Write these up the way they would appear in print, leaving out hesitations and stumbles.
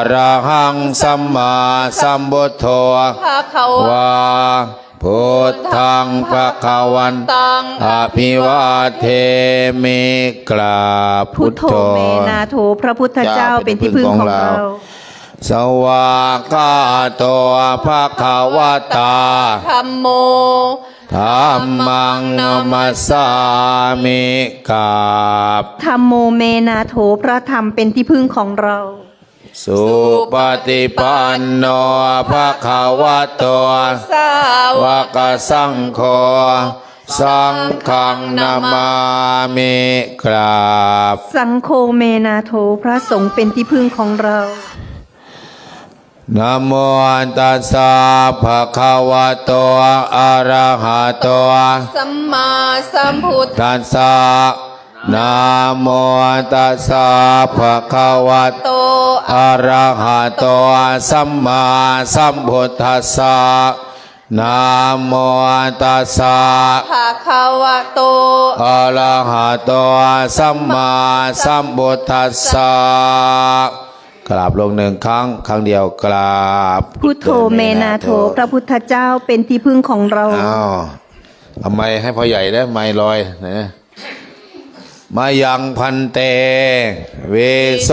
อะระหังสัมมาสัมพุทโธภะคะวะวาพุทธังภะคะวันตังอภิวาเทมิกราบ พุทโธเมนาโถพระพุทธเจ้าเป็นที่พึ่งของเรา สวากขาโตภะคะวะตา ธัมโมธัมมังนัมมัสสามิกราบ ธัมโมเมนาโถพระธรรมเป็นที่พึ่งของเรา สุปฏิปันโนภะคะวะโต สาว กสังโฆสังฆังนามามิกราบ สังโฆเมนาโถพระสงฆ์เป็นที่พึ่งของเรา นะโมตัสสะภะคะวะโตอะระหะโต สัมมาสัมพุทธ ตัสสะนะโมตัสสะภะคะวะโต โต อะระหะโตสัมมาสัมพุทธัสสะนะโมตัสสะ ภะคะวะโต อะระหะโตสัมมาสัมพุทธัสสะกราบลงหนึ่งครั้งครั้งเดียวกราบ พุทโธเมนาโถพระพุทธเจ้าเป็นที่พึ่งของเรา อ้าวทำไมให้พ่อใหญ่ได้ไม้ลอยนะมายังพันเตเวท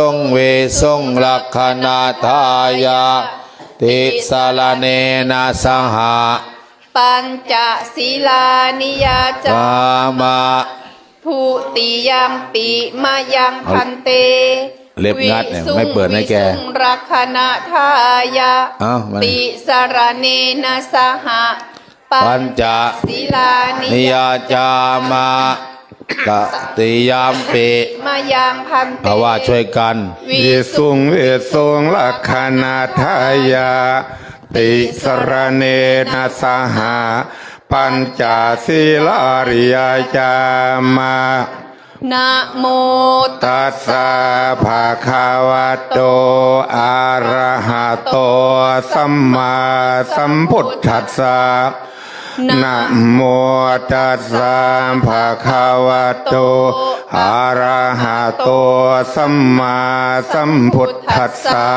รงลักขณาทายาติสารเนนะสหะ ปัญจศีลานิยาจาก ามะ ภูติยัมปิมายังพันเต เล็บงัดเนี่ยไม่เปิดให้แก วิสุงรักขณาทายา อ้าวมัน ติสารเนนะสหะ ปัญจ ศีลานิ นิ ยาย าจามะกติยามปิ มายังพันเต เอาว่าช่วยกัน วิ วิ สุ สุงเวสุงลักขณาทายาติสรเนนะสหาปัญจศีลาริยจามา นะโม ตัสสะภะคะวะโตอะระหะโตสัมมาสัมพุทธัสสะนะโมตัสสะภะคะวะโตอะระหะโตสัมมาสัมพุทธัสสะ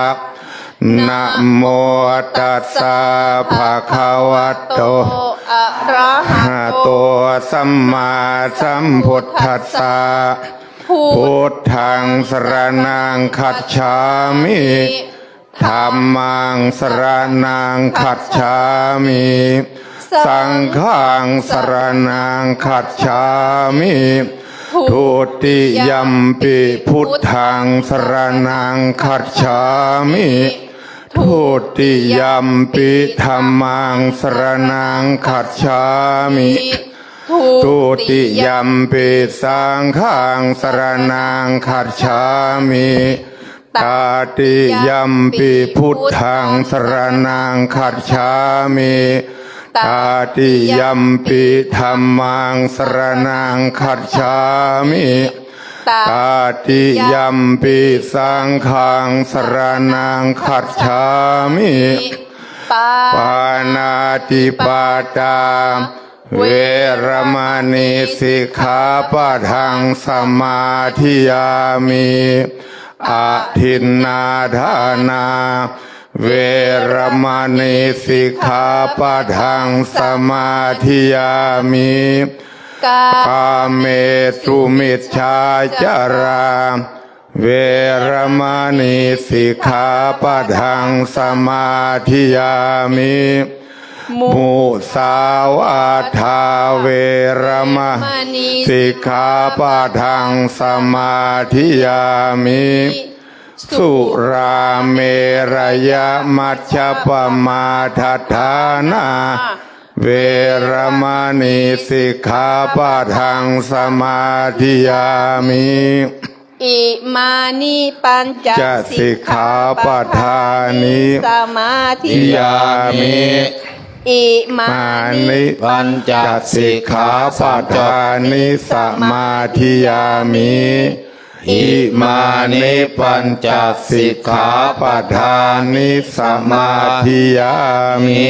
นะโมตัสสะภะคะวะโต อะระหะ หะ โต โตสัมมาสัมพุทธัสสะพุทธังสรณังคัจฉามิธัมมังสรณังคัจฉามิสังฆังสรณังคัจฉามิทุติยัมปิพุทธังสรณังคัจฉามิทุติยัมปิธัมมังสรณังคัจฉามิทุติยัมปิสังฆังสรณังคัจฉามิตาติยัมปิพุทธังสรณังคัจฉามิตาติยัมปิธัมมังสรณังคัจฉามิตาติยัมปิสังฆังสรณังคัจฉามิปานาติปาตาเวรมณีสิกขาปะทังสมาธิยามิอาทินนาทานาเวรมณีสิกขาปะทังสมาธิยามิกาเมสุมิจฉาจาราเวรมณีสิกขาปะทังสมาธิยามิมุสาวาทาเวรมสิกขาปะทังสมาธิยามิสุราเมรยมัชฌปมาทัฏฐานาเวรมณีสิกขาปะทังสมาธิยามิอิมานิปัญจ จะสิกขาปะทานิ สมาธิ ยามิ อิมา มา นิ นิ ปัญจ จะสิกขาปะทานิสมาธิยามิ อิมานิปัญจสิกขาปทานิสมาธิยามิ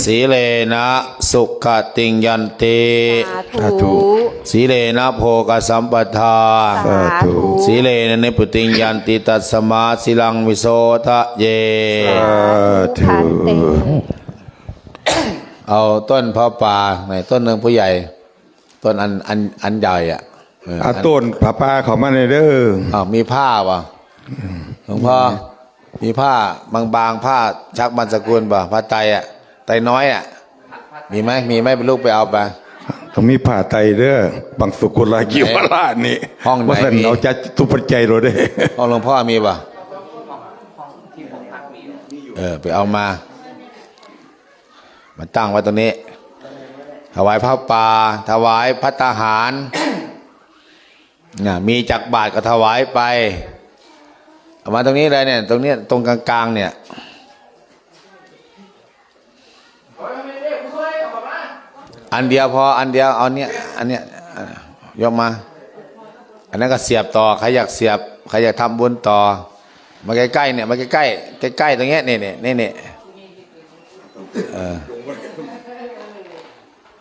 สีเลนะสุขติงยันติ สาธุ สีเลนะโภกสัมปทา สาธุ สีเลนะนิพุติงยันติตัสสมาสิลังวิโสทะเย ทันเต เอาต้นพระป่าไหนต้นหนึ่งผู้ใหญ่ ต้นอันใหญ่อ่ะอาต้นพระป่าเขามาในเด้อ อ้าวมีผ้าป่ะหลวงพ่อมีผ้าบางๆผ้าชักบรรสกุลป่ะผ้าไตรอ่ะไตรน้อยอ่ะมีไหมเป็นลูกไปเอาไป ต้องมีผ่าไตเด้อบางสุกุลากิวราชนี่ ห้องไหน ว่าสัน มี เอาจัดตุปัจจัยเราได้ ห้องหลวงพ่อมีป่ะไปเอามาตั้งไว้ตรงนี้ถวายพระป่าถวายภัตตาหารเนี่ยมีจักบาทก็ถวายไปเอามาตรงนี้เลยเนี่ยตรงนี้ตรงกลางๆเนี่ยอันเดียวพออันเดียวเอาเนี่ยอันเนี้ยยกมาอันนั้นก็เสียบต่อใครอยากเสียบใครอยากทำบุญต่อมาใกล้ๆเนี่ยมาใกล้ๆใกล้ๆตรงเนี้ยนี่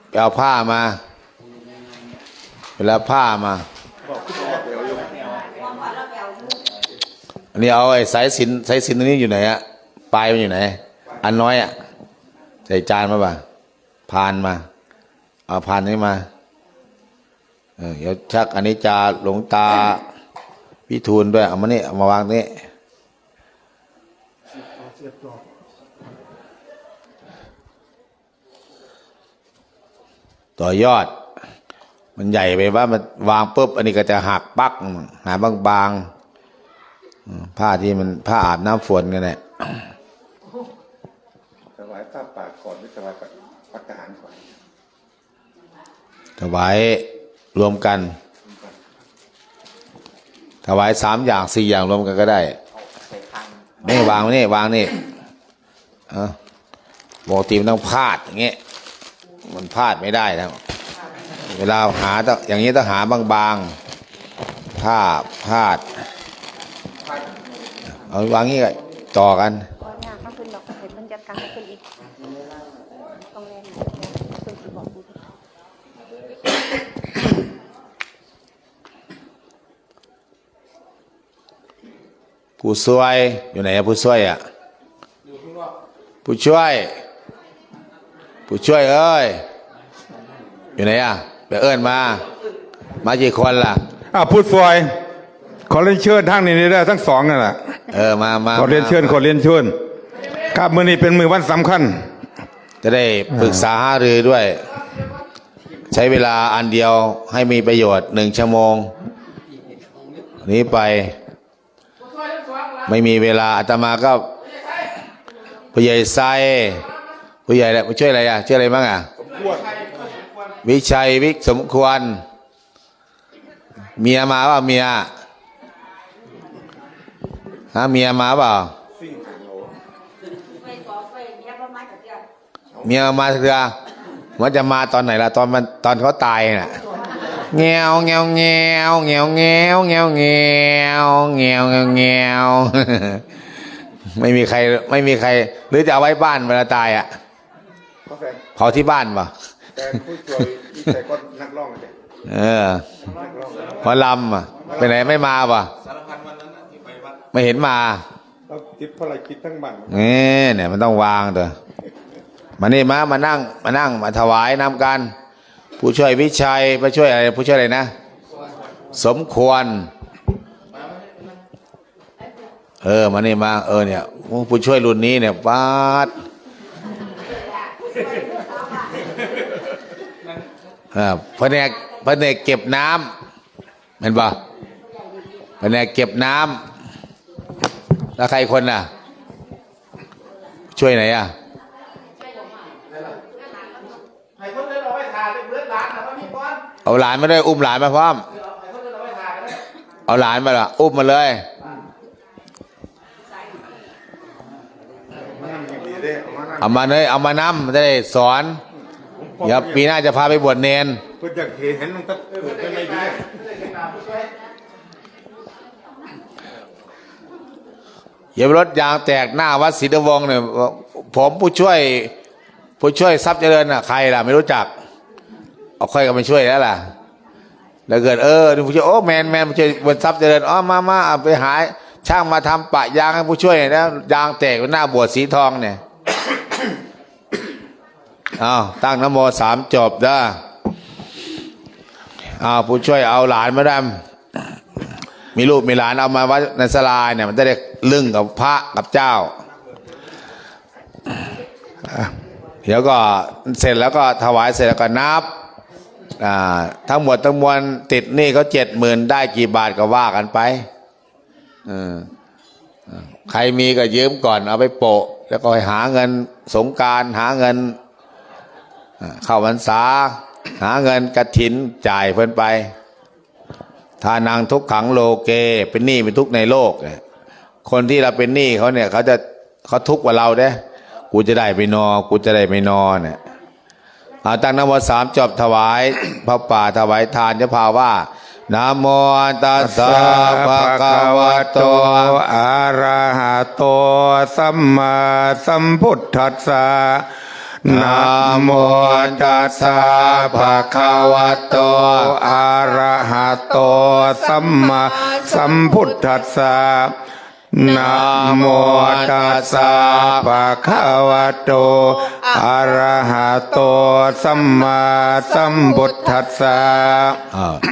ไปเอาผ้ามาเวลาผ้ามาอันนี้เอาไอ้สายสิญตรงนี้อยู่ไหนอะปลายมันอยู่ไหนอันน้อยอะใส่จานมาป่ะพานมาเอาพานนี้มาเดี๋ยวชักอันนี้จาหลวงตาพิทูลด้วยเอามานี่เอามาวางนี่ต่อยอดมันใหญ่ไปว่ามันวางปุ๊บอันนี้ก็จะหักปักหาบางๆผ้าที่มันผ้าอาบน้ำฝนกันแหละ ถวายผ้าป่าก่อนหรือถวายปัตตาหารก่อน ถวายรวมกันถวาย3 อย่าง 4 อย่างรวมกันก็ได้นี่วางไว้นี่วางนี่ปกติมันต้องพาดอย่างเงี้ยมันพลาดไม่ได้นะเวลาหาต้องอย่างนี้ต้องหาบางๆผ้าพาดเอาวางงี้ก็ต่อกันผู้ช่วยอยู่ไหนผู้ช่วยอ่ะผู้ช่วยเอ้ยอยู่ไหนอ่ะไปเอิ้นมากี่คนล่ะพูดซอยขอเรียนเชิญทั้งนี้ได้ทั้งสองนั่นแหละมาขอเรียนเชิญครับมื้อนี้เป็นมื้อวันสำคัญจะได้ปรึกษาหารือด้วย ใช้เวลาอันเดียวให้มีประโยชน์1 ชั่วโมงนี้ไปไม่มีเวลาอาตมาก็ผู้ใหญ่ไซผู้ใหญ่ผู้ช่วยอะไรอ่ะชื่ออะไรบ้างอ่ะวิชัยวิกสมควรเมียมาเปล่าเมียมาเปล่าเมียมาเถอะมันจะมาตอนไหนล่ะตอนเขาตายน่ะแงวไม่มีใครหรือจะเอาไว้บ้านเวลาตายอ่ะเผาที่บ้านป่ะแต่ผู้ช่วยแต่ก็นักร้องหมอลำอ่ะไปไหนไม่มาป่ะไม่เห็นมาเราติดภารกิจทั้งบ้านเนี่ยมันต้องวางเถอะมานี่มานั่งมาถวายน้ำกันผู้ช่วยวิชัยผู้ช่วยอะไรนะสมควรมานี่มาเนี่ยผู้ช่วยรุ่นนี้เนี่ยปาดแผนกเก็บน้ำเห็นป่ะแผนกเก็บน้ำแล้วใครคนน่ะช่วยไหนอ่ะเอาหลานมาด้วยอุ้มหลานมาพร้อมเอาหลานมาละอุ้มมาเลยเอามาเลยเอามานำจะได้สอนเดี๋ยวปีหน้าจะพาไปบวชเนนเพื่อจะเห็นมันก็เกิดไม่ดี อย่ารถยางแตกหน้าวัดศรีนวงศ์เนี่ยผมผู้ช่วยทรัพย์เจริญน่ะใครล่ะไม่รู้จักเอาค่อยกันไปช่วยแล้วล่ะแล้วเกิดผู้ช่วยโอ้แมนผู้ช่วยบนทรัพย์เจริญมาเอาไปหาช่างมาทำปะยางให้ผู้ช่วยแล้วยางแตกหน้าบวชสีทองเนี่ย ตั้งนะโม3จบเด้อผู้ช่วยเอาหลานมาดำมีลูกมีหลานเอามาไว้ในศาลาเนี่ยมันจะได้ลึ่งกับพระกับเจ้าเดี๋ยวก็เสร็จแล้วก็ถวายเสร็จแล้วก็นับทั้งหมดทั้งมวลติดหนี้เขา70,000ได้กี่บาทก็ว่ากันไปใครมีก็ยืมก่อนเอาไปโปะแล้วก็หาเงินสงกรานต์หาเงินเข้าพรรษาหาเงินกฐินจ่ายเพิ่นไปทานังทุกขังโลเกเป็นหนี้เป็นทุกข์ในโลกคนที่เราเป็นหนี้เขาเนี่ยเขาทุกข์กว่าเราเด้กูจะได้ไปนอกูจะได้ไปนอเนี่ยตั้งนะโม3จบถวายพระป่าถวายทานจะพาว่านะโมตัสสะภะคะวะโต อะระหะโตสัมมาสัมพุทธัสสะนะโมตัสสะภะคะวะโต อะระหะโตสัมมาสัมพุทธัสสะนะโมตัสสะภะคะวะโต อะระหะโตสัมมาสัมพุทธัสสะ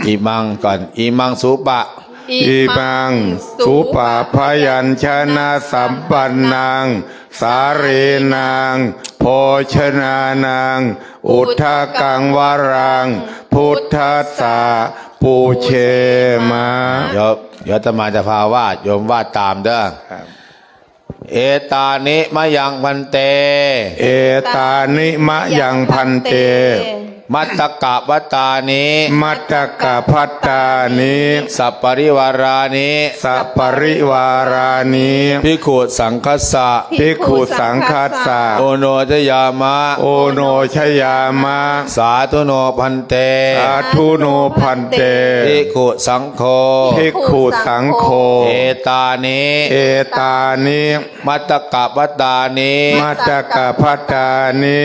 อิมังก่อนอิมังสุปะ อิมังสุปะพยัญชนะสัมปันนังสาเรนังโภชนานังอุทธกังวรังพุทธัสสะปูเชมา เดี๋ยวอาตมาจะพาวาดโยมวาดตามเด้อเอตานิมะยังพันเต เอตานิมะยังพันเต มัตตกะวัตตานิ มัตตกะพัตตานิ สัปปริวารานิ สัปปริวารานิ ภิกขุสังคัสสะ ภิกขุสังคัสสะ โอโนจยามะ โอโนชยามะ สาธุโนพันเต สาธุโนพันเต ภิกขุสังโฆ ภิกขุสังโฆ เอตานิ เอตานิ มัตตกะวัตตานิ มัตตกะพัตตานิ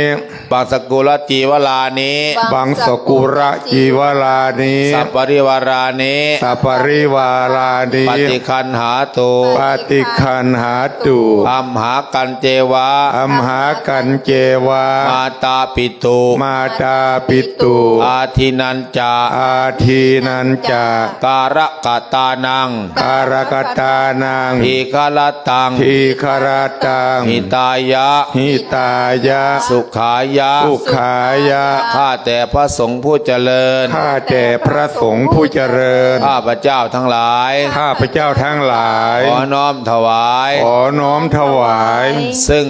ปังสกุลจีวลานิ บังสกุระจีวลานิ สัปปริวารานิ สัปปริวารานิ ปฏิคันหาตุ ปฏิคันหาตุ อัมหากันเจวะ อัมหากันเจวา มาตาปิตุ มาตาปิตุ อาทินันจา อาทีนันจา การะกตานัง การกตานัง ทีฆลตัง ทีคารตัง หิตายะ หิตายะ สุขายะ สุขายะ ข้าแต่พระสงฆ์ผู้เจริญ ข้าแต่พระสงฆ์ผู้เจริญ ข้าพระเจ้าทั้งหลาย ข้าพระเจ้าทั้งหลาย ขอน้อมถวาย ขอน้อมถวาย ซึ่ง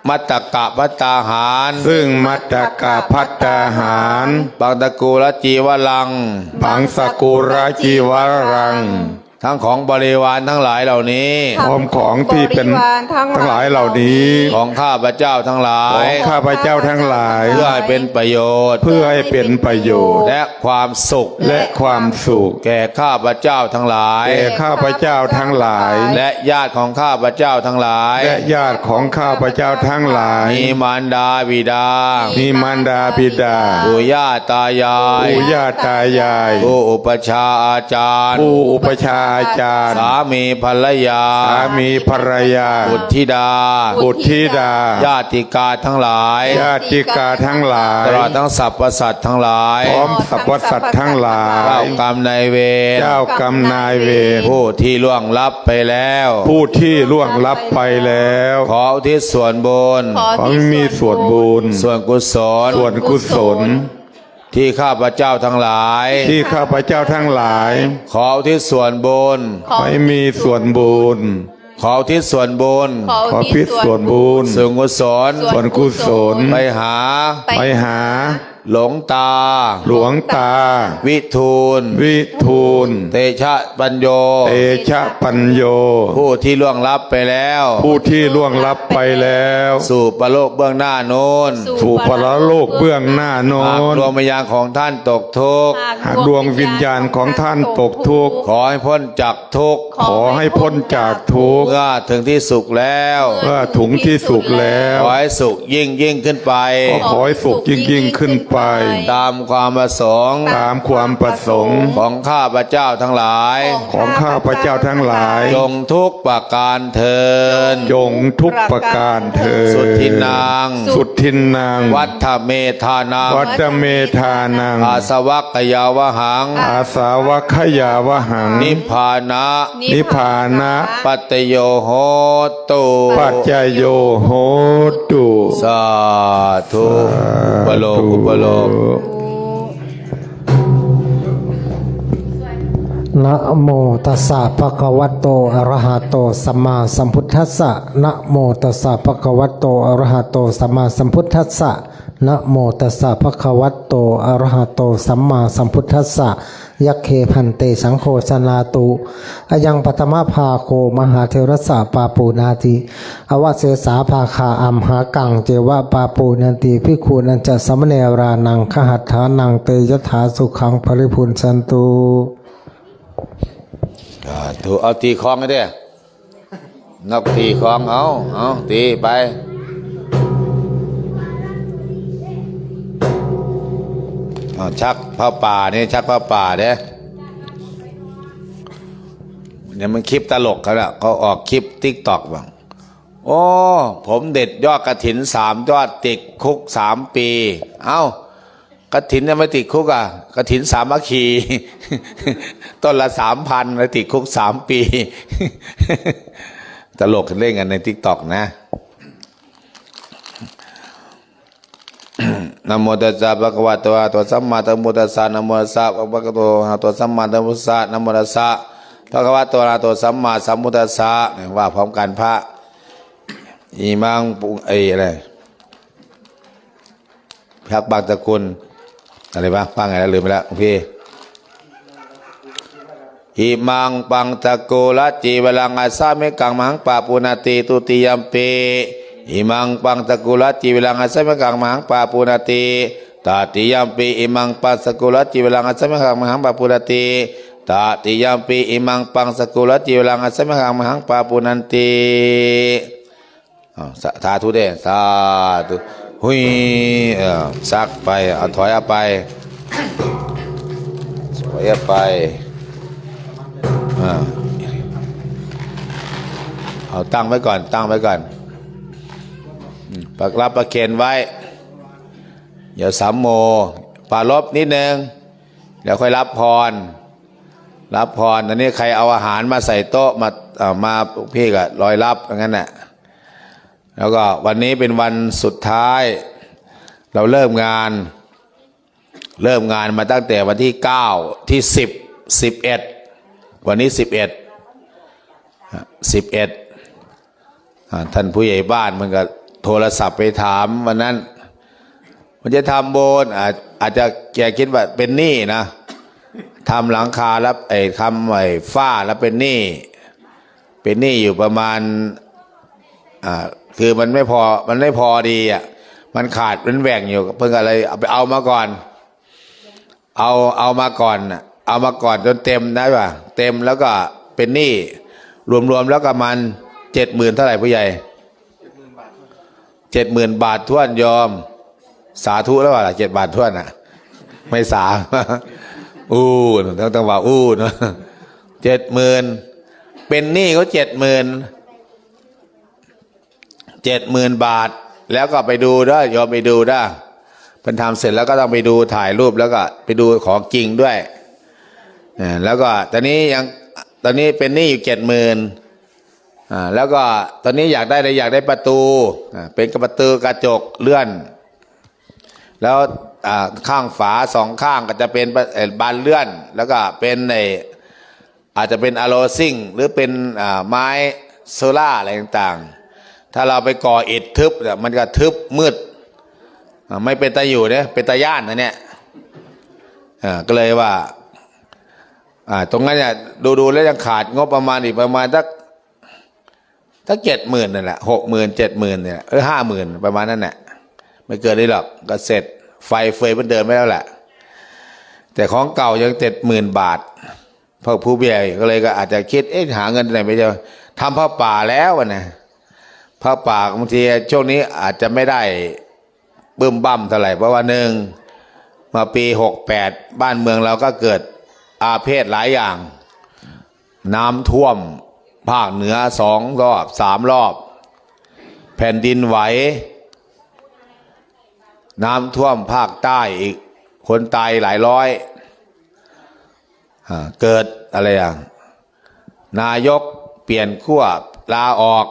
มัตตกะพัตตาหาร ซึ่งมัตตกะพัตตาหาร บางตระกูลจีวลัง บังสกุระจีวรัง ทั้งของบริวารทั้งหลายเหล่านี้ พร้อมของที่เป็นทั้งหลายเหล่านี้ ของข้าพระเจ้าทั้งหลา ขอย งข้าพระเจ้าทั้งหลาย เพื่อให้เป็นประโยชน์ เพื่อให้เป็นประโยชน์ และความสุข และความสุข แก่ข้าพระเจ้าทั้งหลาย แก่ข้าพระเจ้าทั้งหลาย และญาติของข้าพระเจ้าทั้งหลาย และญาติของข้าพระเจ้าทั้งหลาย มีมารดาบิดา มีมารดาบิดา ปู่ย่าตายาย ปู่ย่าตายาย ผู้อุปชฌาย์อาจารย์ ผู้อุปชฌาย์อาจารย์ สามีภรรยา สามีภรรยา บุตรธิดา บุตรธิดา ญาติกาทั้งหลาย ญาติกาทั้งหลาย ตลอดทั้งสรรพสัตว์ทั้งหลาย พร้อมสรรพสัตว์ทั้งหลาย เจ้ากรรมนายเวร เจ้ากรรมนายเวร ผู้ที่ล่วงลับไปแล้ว ผู้ที่ล่วงลับไปแล้ว ขออุทิศส่วนบุญ ขอให้มีส่วนบุญ ส่วนกุศล ส่วนกุศล ที่ข้าพเจ้าทั้งหลาย ที่ข้าพเจ้าทั้งหลาย ขออุทิศส่วนบุญ ขอให้มีส่วนบุญ ขออุทิศส่วนบุญ ขอพิษส่วนบุญ ส่วนกุศล ส่วนกุศล ไปหา ไปหา หลวงตา หลวงตา วิทูล วิทูล เตชะปัญโย เตชะปัญโย ผู้ที่ล่วงลับไปแล้ว ผู้ที่ล่วงลับไปแล้ว สู่ปรโลกเบื้องหน้าโน้น สู่ปรโลกเบื้องหน้าโน้ หาก น ดวงวิญญาณของท่านตกทุกข์ หากดวงวิญญาณของท่านตกทุกข์ ขอให้พ้นจากทุกข์ ขอให้พ้นจากทุกข์ เมื่อถึงที่สุขแล้ว เมื่อถุงที่สุขแล้ว ขอให้สุขยิ่งขึ้นไป ก็ขอให้สุขยิ่งขึ้นไป ตามความประสงค์ ตามความประสงค์ ของข้าพเจ้าทั้งหลาย ของข้าพเจ้าทั้งหลาย จงทุกประการเทิน จงทุกประการเถิด สุดทินาง สุดทินนาง วัฏเมธานัง วัตเมธานัง อาสวัคยาวหัง อาสาวคยาวหัง นิพพานะ นิพพานะ ปัตโยโหตุ ปัจจโยโหตุ สาธุอุปโลกอุปโลก นะโมตัสสะภะคะวะโตอะระหะโตสัมมาสัมพุทธัสสะนะโมตัสสะภะคะวะโตอะระหะโตสัมมาสัมพุทธัสสะนะโมตัสสะภะคะวะโตอะระหะโตสัมมาสัมพุทธัสสะยัคเคพันเตสังโฆสนาตุอะยังปัตมะภาโคมหาเทรสสะปาปูนาติอวเสสาภาคาอัมหากังเจวะปาปูนันติภิกขุนันจะสมเนรานังขหัตถานังเตยถาสุขังภริพุนสันตุ ถูกเอาตีคล้องให้ได้นกตีคล้องเอาตีไปชักผ้าป่าเนี่ยชักผ้าป่าเนี่ยมันคลิปตลกเขาแล้วเขาออกคลิปติ๊กตอกบ้างโอ้ผมเด็ดยอดกระถิน3 ยอดติดคุก3 ปีเอ้ากระถินยังไม่ติดคุกอ่ะกระถินสามัคคี ต้นละ 3,000แล้วติดคุก3 ปี ตลกเล่นกันในติ๊กตอกนะ นะโมตัสสะภะคะวะโตอะระหะโตสัมมาสัมพุทธัสสะนะโมตัสสะภะคะวะโตอะระหะโตสัมมาสัมพุทธัสสะนะโมตัสสะภะคะวะโตอะระหะโตสัมมาสัมพุทธัสสะว่าพร้อมกันพระอิมังปุอะไรพักบางตะกุลอะไรบ้างฟังไงแล้วลืมไปแล้วพี่อิมังปังตะโกละจีเวลังอาสาเมกังมังปาปุนาติตุติยัมปีอิมังปังตะโกละจีเวลังอาสาเมกังมังปาปุนาติตาติยัมปีอิมังปังตะโกละจีเวลังอาสาเมกังมังปาปุนาติตาติยัมปีอิมังปังตะโกละจีเวลังอาสาเมกังมังปาปุนันติสาธุเด้สาธุหุยซักไปเอาถอยเอาไปถอยเอาไปเอาตั้งไว้ก่อนปักรับประเคนไว้อย่าสามโมปาลบนิดนึงเดี๋ยวค่อยรับพรอันนี้ใครเอาอาหารมาใส่โต๊ะมาพี่ก็ลอยรับอย่างนั้นแหละแล้วก็วันนี้เป็นวันสุดท้ายเราเริ่มงานมาตั้งแต่วันที่9ที่10 11วันนี้11ท่านผู้ใหญ่บ้านมันก็โทรศัพท์ไปถามวันนั้นมันจะทำโบสถ์อาจจะแกคิดว่าเป็นหนี้นะทำหลังคาแล้วทำฝ้าแล้วเป็นหนี้อยู่ประมาณคือมันไม่พอดีอ่ะมันขาดเป็นแหว่งอยู่เพิ่งอะไรเอามาก่อนเอามาก่อนจนเต็มได้ป่ะเต็มแล้วก็เป็นหนี้รวมแล้วก็มัน70,000เท่าไหร่ผู้ใหญ่70,000 บาทท้วนยอมสาธุแล้วว่า7 บาทท้วนอ่ะไม่สา ต้องว่าเนาะ70,000เป็นหนี้เขา70,000 บาทแล้วก็ไปดูได้ยอมไปดูได้เพิ่นทำเสร็จแล้วก็ต้องไปดูถ่ายรูปแล้วก็ไปดูของจริงด้วยแล้วก็ตอนนี้เป็นหนี้อยู่70,000แล้วก็ตอนนี้อยากได้ประตูเป็นประตูกระจกเลื่อนแล้วข้างฝา2 ข้างก็จะเป็นบานเลื่อนแล้วก็เป็นอาจจะเป็นอะโลซิ่งหรือเป็นไม้โซล่าอะไรต่างๆถ้าเราไปก่ออิฐทึบมันก็ทึบมืด ไม่เป็นตาอยู่เนี่ยเป็นตาย่านนะเนี่ยก็เลยว่าตรงนั้นเนี่ยดูแล้วยังขาดงบประมาณอีกประมาณสัก70,000นั่นแหละ60,000 70,000เนี่ย50,000ประมาณนั้นแหละไม่เกินนี้หรอกก็เสร็จไฟเฟยมันเดินไม่แล้วแหละแต่ของเก่ายัง70,000 บาทพวกผู้เบี้ยก็เลยก็อาจจะคิดหาเงินไหนไม่จะทำผ้าป่าแล้วนะผ้าป่าบางทีช่วงนี้อาจจะไม่ได้บึ้มบั้มเท่าไหร่เพราะว่าหนึ่งมาปี68บ้านเมืองเราก็เกิดอาเพศหลายอย่างน้ำท่วมภาคเหนือ2 รอบ 3 รอบแผ่นดินไหวน้ำท่วมภาคใต้อีกคนตายหลายร้อยเกิดอะไรนายกเปลี่ยนขั้วลาออก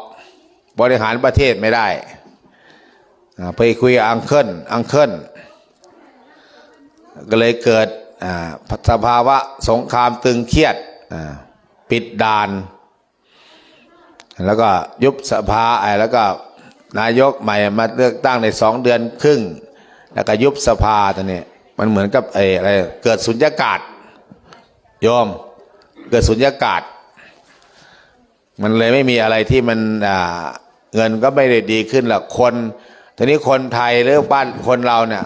บริหารประเทศไม่ได้ไปคุยอังเคิลก็เลยเกิดสภาวะสงครามตึงเครียดปิดด่านแล้วก็ยุบสภาแล้วก็นายกใหม่มาเลือกตั้งใน2 เดือนครึ่งแล้วก็ยุบสภาตัวนี้มันเหมือนกับอะไรเกิดสุญญากาศโยมเกิดสุญญากาศมันเลยไม่มีอะไรที่มันเงินก็ไม่ได้ดีขึ้นหรอกคนทีนี้คนไทยหรือบ้านคนเราเนี่ย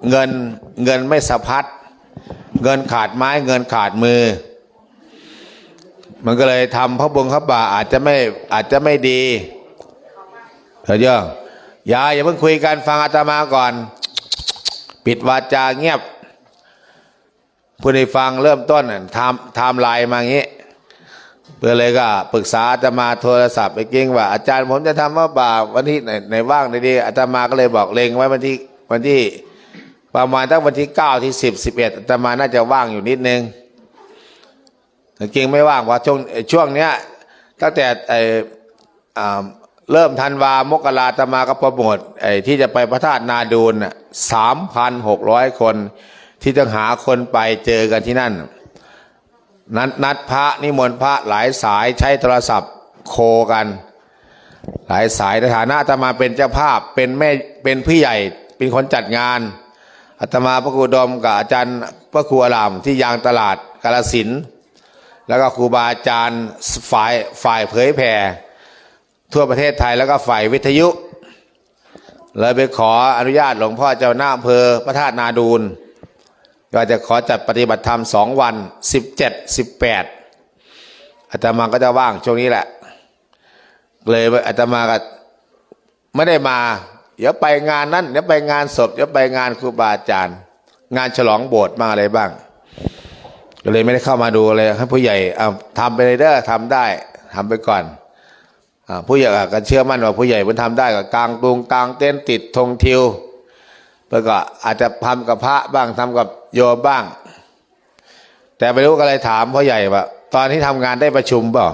เงินไม่สะพัดเงินขาดไม้เงินขาดมือมันก็เลยทำพระบงพระป่าอาจจะไม่ดีเถอะโยมอย่าเพิ่งคุยกันฟังอาตมาก่อนปิดวาจาเงียบผู้ใดฟังเริ่มต้นไทม์ไลน์มาอย่างนี้เพื่อเลยก็ปรึกษาอาตมาโทรศัพท์ไปกิ้งว่าอาจารย์ผมจะทำว่าบ่าวันที่ไหนว่างดีอาตมาก็เลยบอกเล็งไว้วันที่ประมาณตั้งวันที่9 ที่ 10 11อาตมาน่าจะว่างอยู่นิดนึงจริงไม่ว่างเพราะช่วงเนี้ยตั้งแต่เริ่มธันวามกราอาตมาก็โปรโมทที่จะไปพระธาตุนาดูล3,600 คนที่จะหาคนไปเจอกันที่นั่นนัดพระนิมนต์พระหลายสายใช้โทรศัพท์โคกันหลายสายในฐานะอาตมาเป็นเจ้าภาพเป็นพี่ใหญ่เป็นคนจัดงานอาตมาพระครูดมกับอาจารย์พระครูอารามที่ยางตลาดกาฬสินธุ์แล้วก็ครูบาอาจารย์ฝ่ายเผยแผ่ทั่วประเทศไทยแล้วก็ฝ่ายวิทยุเลยไปขออนุญาตหลวงพ่อเจ้าหน้าอำเภอพระธาตุนาดูลก็จะขอจัดปฏิบัติธรรม2 วัน17 18อาตมาก็จะว่างช่วงนี้แหละเลยอาตมาก็ไม่ได้มาเดี๋ยวไปงานนั้นเดี๋ยวไปงานศพเดี๋ยวไปงานครูบาอาจารย์งานฉลองโบสถ์มาอะไรบ้างก็เลยไม่ได้เข้ามาดูเลยให้ผู้ใหญ่ทำไปเลยเด้อทำได้ทำไปก่อนผู้ใหญ่ก็เชื่อมั่นว่าผู้ใหญ่มันทำได้กับกลางตุงกลางเต็นท์ติดธงทิวแล้วก็อาจจะทำกับพระบ้างทำกับโยมบ้างแต่ไม่รู้ก็เลยถามพ่อใหญ่ว่าตอนที่ทำงานได้ประชุมเปล่า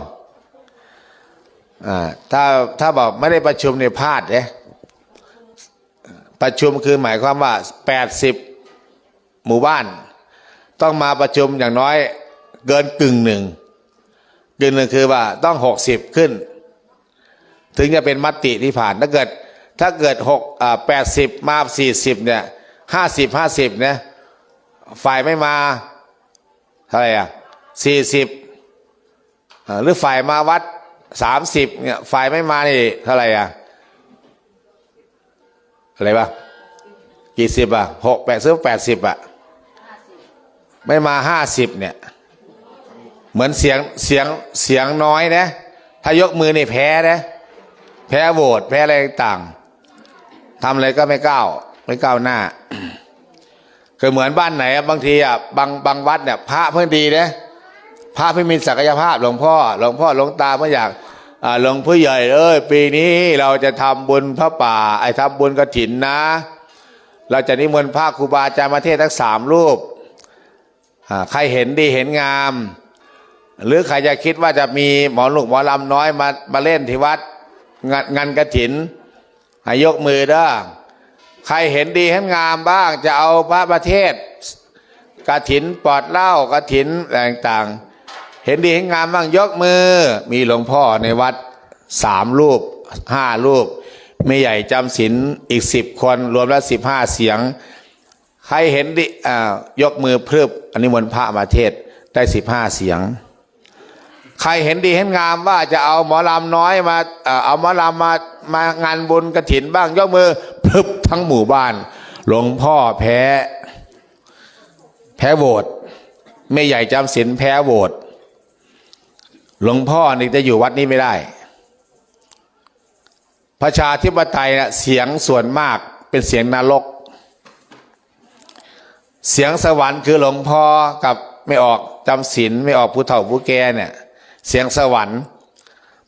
ถ้าบอกไม่ได้ประชุมเนี่ยพลาดเนี่ยประชุมคือหมายความว่า80 หมู่บ้านต้องมาประชุมอย่างน้อยเกินกึ่งหนึ่งคือว่าต้อง60ขึ้นถึงจะเป็นมติที่ผ่านถ้าเกิด80มา40เนี่ย50เนี่ยฝ่ายไม่มาเท่าไหร่40หรือฝ่ายมาวัด30เนี่ยฝ่ายไม่มานี่เท่าไหร่อะไรบ้างกี่สิบ60 80ไม่มา50เนี่ยเหมือนเสียงน้อยนะถ้ายกมือนี่แพ้นะแพ้โหวตแพ้อะไรต่างทำอะไรก็ไม่ก้าวหน้าคือเหมือนบ้านไหนบางทีบางวัดเนี่ยพระเพิ่งดีนะพระเพิ่งมีศักยภาพหลวงพ่อหลวงตาเพิ่งอยากหลวงพ่อใหญ่ปีนี้เราจะทำบุญพระป่าทำบุญกฐินนะเราจะนิมนต์พระครูบาอาจารย์มาเทศน์ทั้ง3 รูปใครเห็นดีเห็นงามหรือใครจะคิดว่าจะมีหมอลำน้อยมาเล่นที่วัดงานกฐินให้ยกมือเด้อใครเห็นดีเห็นงามบ้างจะเอาพระประเทศกฐินปอดเหล้ากฐินอะไรต่างเห็นดีเห็นงามบ้างยกมือมีหลวงพ่อในวัด3 รูป 5 รูป ไม่ใหญ่จำศีลอีก10 คนรวมแล้ว15 เสียงใครเห็นดิยกมือพรึบอันนี้มนต์พระมาเทศได้15 เสียงใครเห็นดีเห็นงามว่าจะเอาหมอลำน้อยมาเอาหมอลำมางานบุญกฐินบ้างยกมือพรึบทั้งหมู่บ้านหลวงพ่อแพ้โหวตไม่ใหญ่จำศีลแพ้โหวตหลวงพ่อนี่จะอยู่วัดนี้ไม่ได้ประชาธิปไตยนะเสียงส่วนมากเป็นเสียงนรกเสียงสวรรค์คือหลวงพ่อกับไม่ออกจำศีลไม่ออกผู้เฒ่าผู้แก่เนี่ยเสียงสวรรค์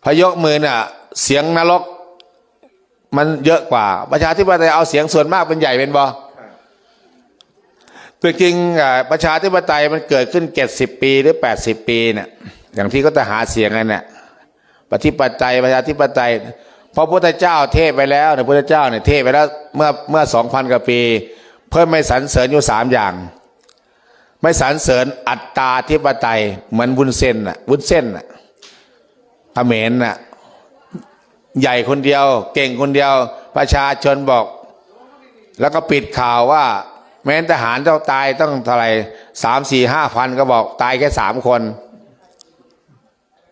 พยกมือเนี่ยเสียงนรกมันเยอะกว่าประชาธิปไตยเอาเสียงส่วนมากเป็นใหญ่เป็นบ่ตัวจริงประชาธิปไตยมันเกิดขึ้น70 ปีหรือ80 ปีเนี่ยอย่างที่ก็จะหาเสียงกันเนี่ยประชาธิปไตยพระพุทธเจ้าเทศไปแล้วพระพุทธเจ้าเนี่ยเทศไปแล้วเมื่อ 2,000 กว่าปีเพิ่มไม่สรรเสริญอยู่3 อย่างไม่สรรเสริญอัตตาธิปไตยเหมือนวุ้นเส้นเขมรน่ะใหญ่คนเดียวเก่งคนเดียวประชาชนบอกแล้วก็ปิดข่าวว่าแม้ทหารเจ้าตายต้องเท่าไหร่3 4 5 พันก็บอกตายแค่3 คน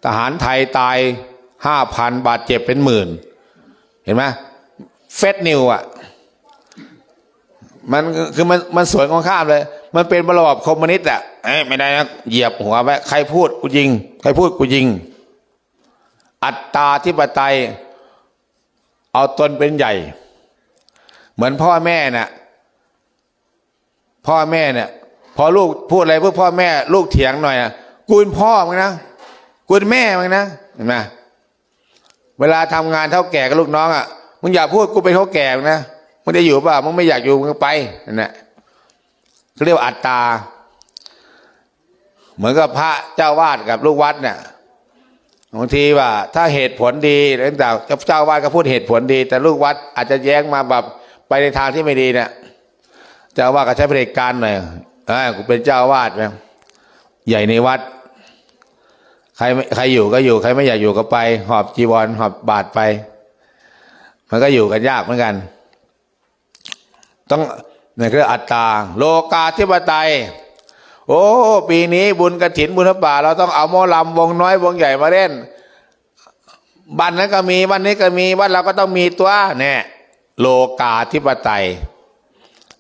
ทหารไทยตาย 5,000 บาดเจ็บเป็นหมื่นเห็นไหมเฟซนิวอ่ะมันคือมันสวนของข้ามเลยมันเป็นระบอบคอมมิวนิสต์อ่ะไม่ได้นะเหยียบหัวไว้ใครพูดกูยิงใครพูดกูยิงอัตตาธิปไตยเอาตนเป็นใหญ่เหมือนพ่อแม่เนี่ยพอลูกพูดอะไรพวกพ่อแม่ลูกเถียงหน่อยนะกูเป็นพ่อมึงนะกูเป็นแม่มึงนะเห็นไหมเวลาทำงานเท่าแก่กับลูกน้องอ่ะมึงอย่าพูดกูเป็นเท่าแก่มึงนะมึงได้อยู่ป่ะมึงไม่อยากอยู่มึงก็ไปนั่นแหละเขาเรียกว่าอัตตาเหมือนกับพระเจ้าวาดกับลูกวัดเนี่ยบางทีว่าถ้าเหตุผลดีต่างๆเจ้าวาดก็พูดเหตุผลดีแต่ลูกวัดอาจจะแย้งมาแบบไปในทางที่ไม่ดีเนี่ยเจ้าวาดก็ใช้เผด็จการหน่อยกูเป็นเจ้าวาดนะใหญ่ในวัดใครอยู่ก็อยู่ใครไม่อยากอยู่ก็ไปหอบจีวรหอบบาตรไปมันก็อยู่กันยากเหมือนกันต้องนี่คืออัตตาโลกาธิปไตยโอ้ปีนี้บุญกฐินบุญพระป่าเราต้องเอาหมอลำวงน้อยวงใหญ่มาเล่นบ้านนั้นก็มีบ้านนี้ก็มีบ้านเราก็ต้องมีตัวเนี่ยโลกาธิปไตย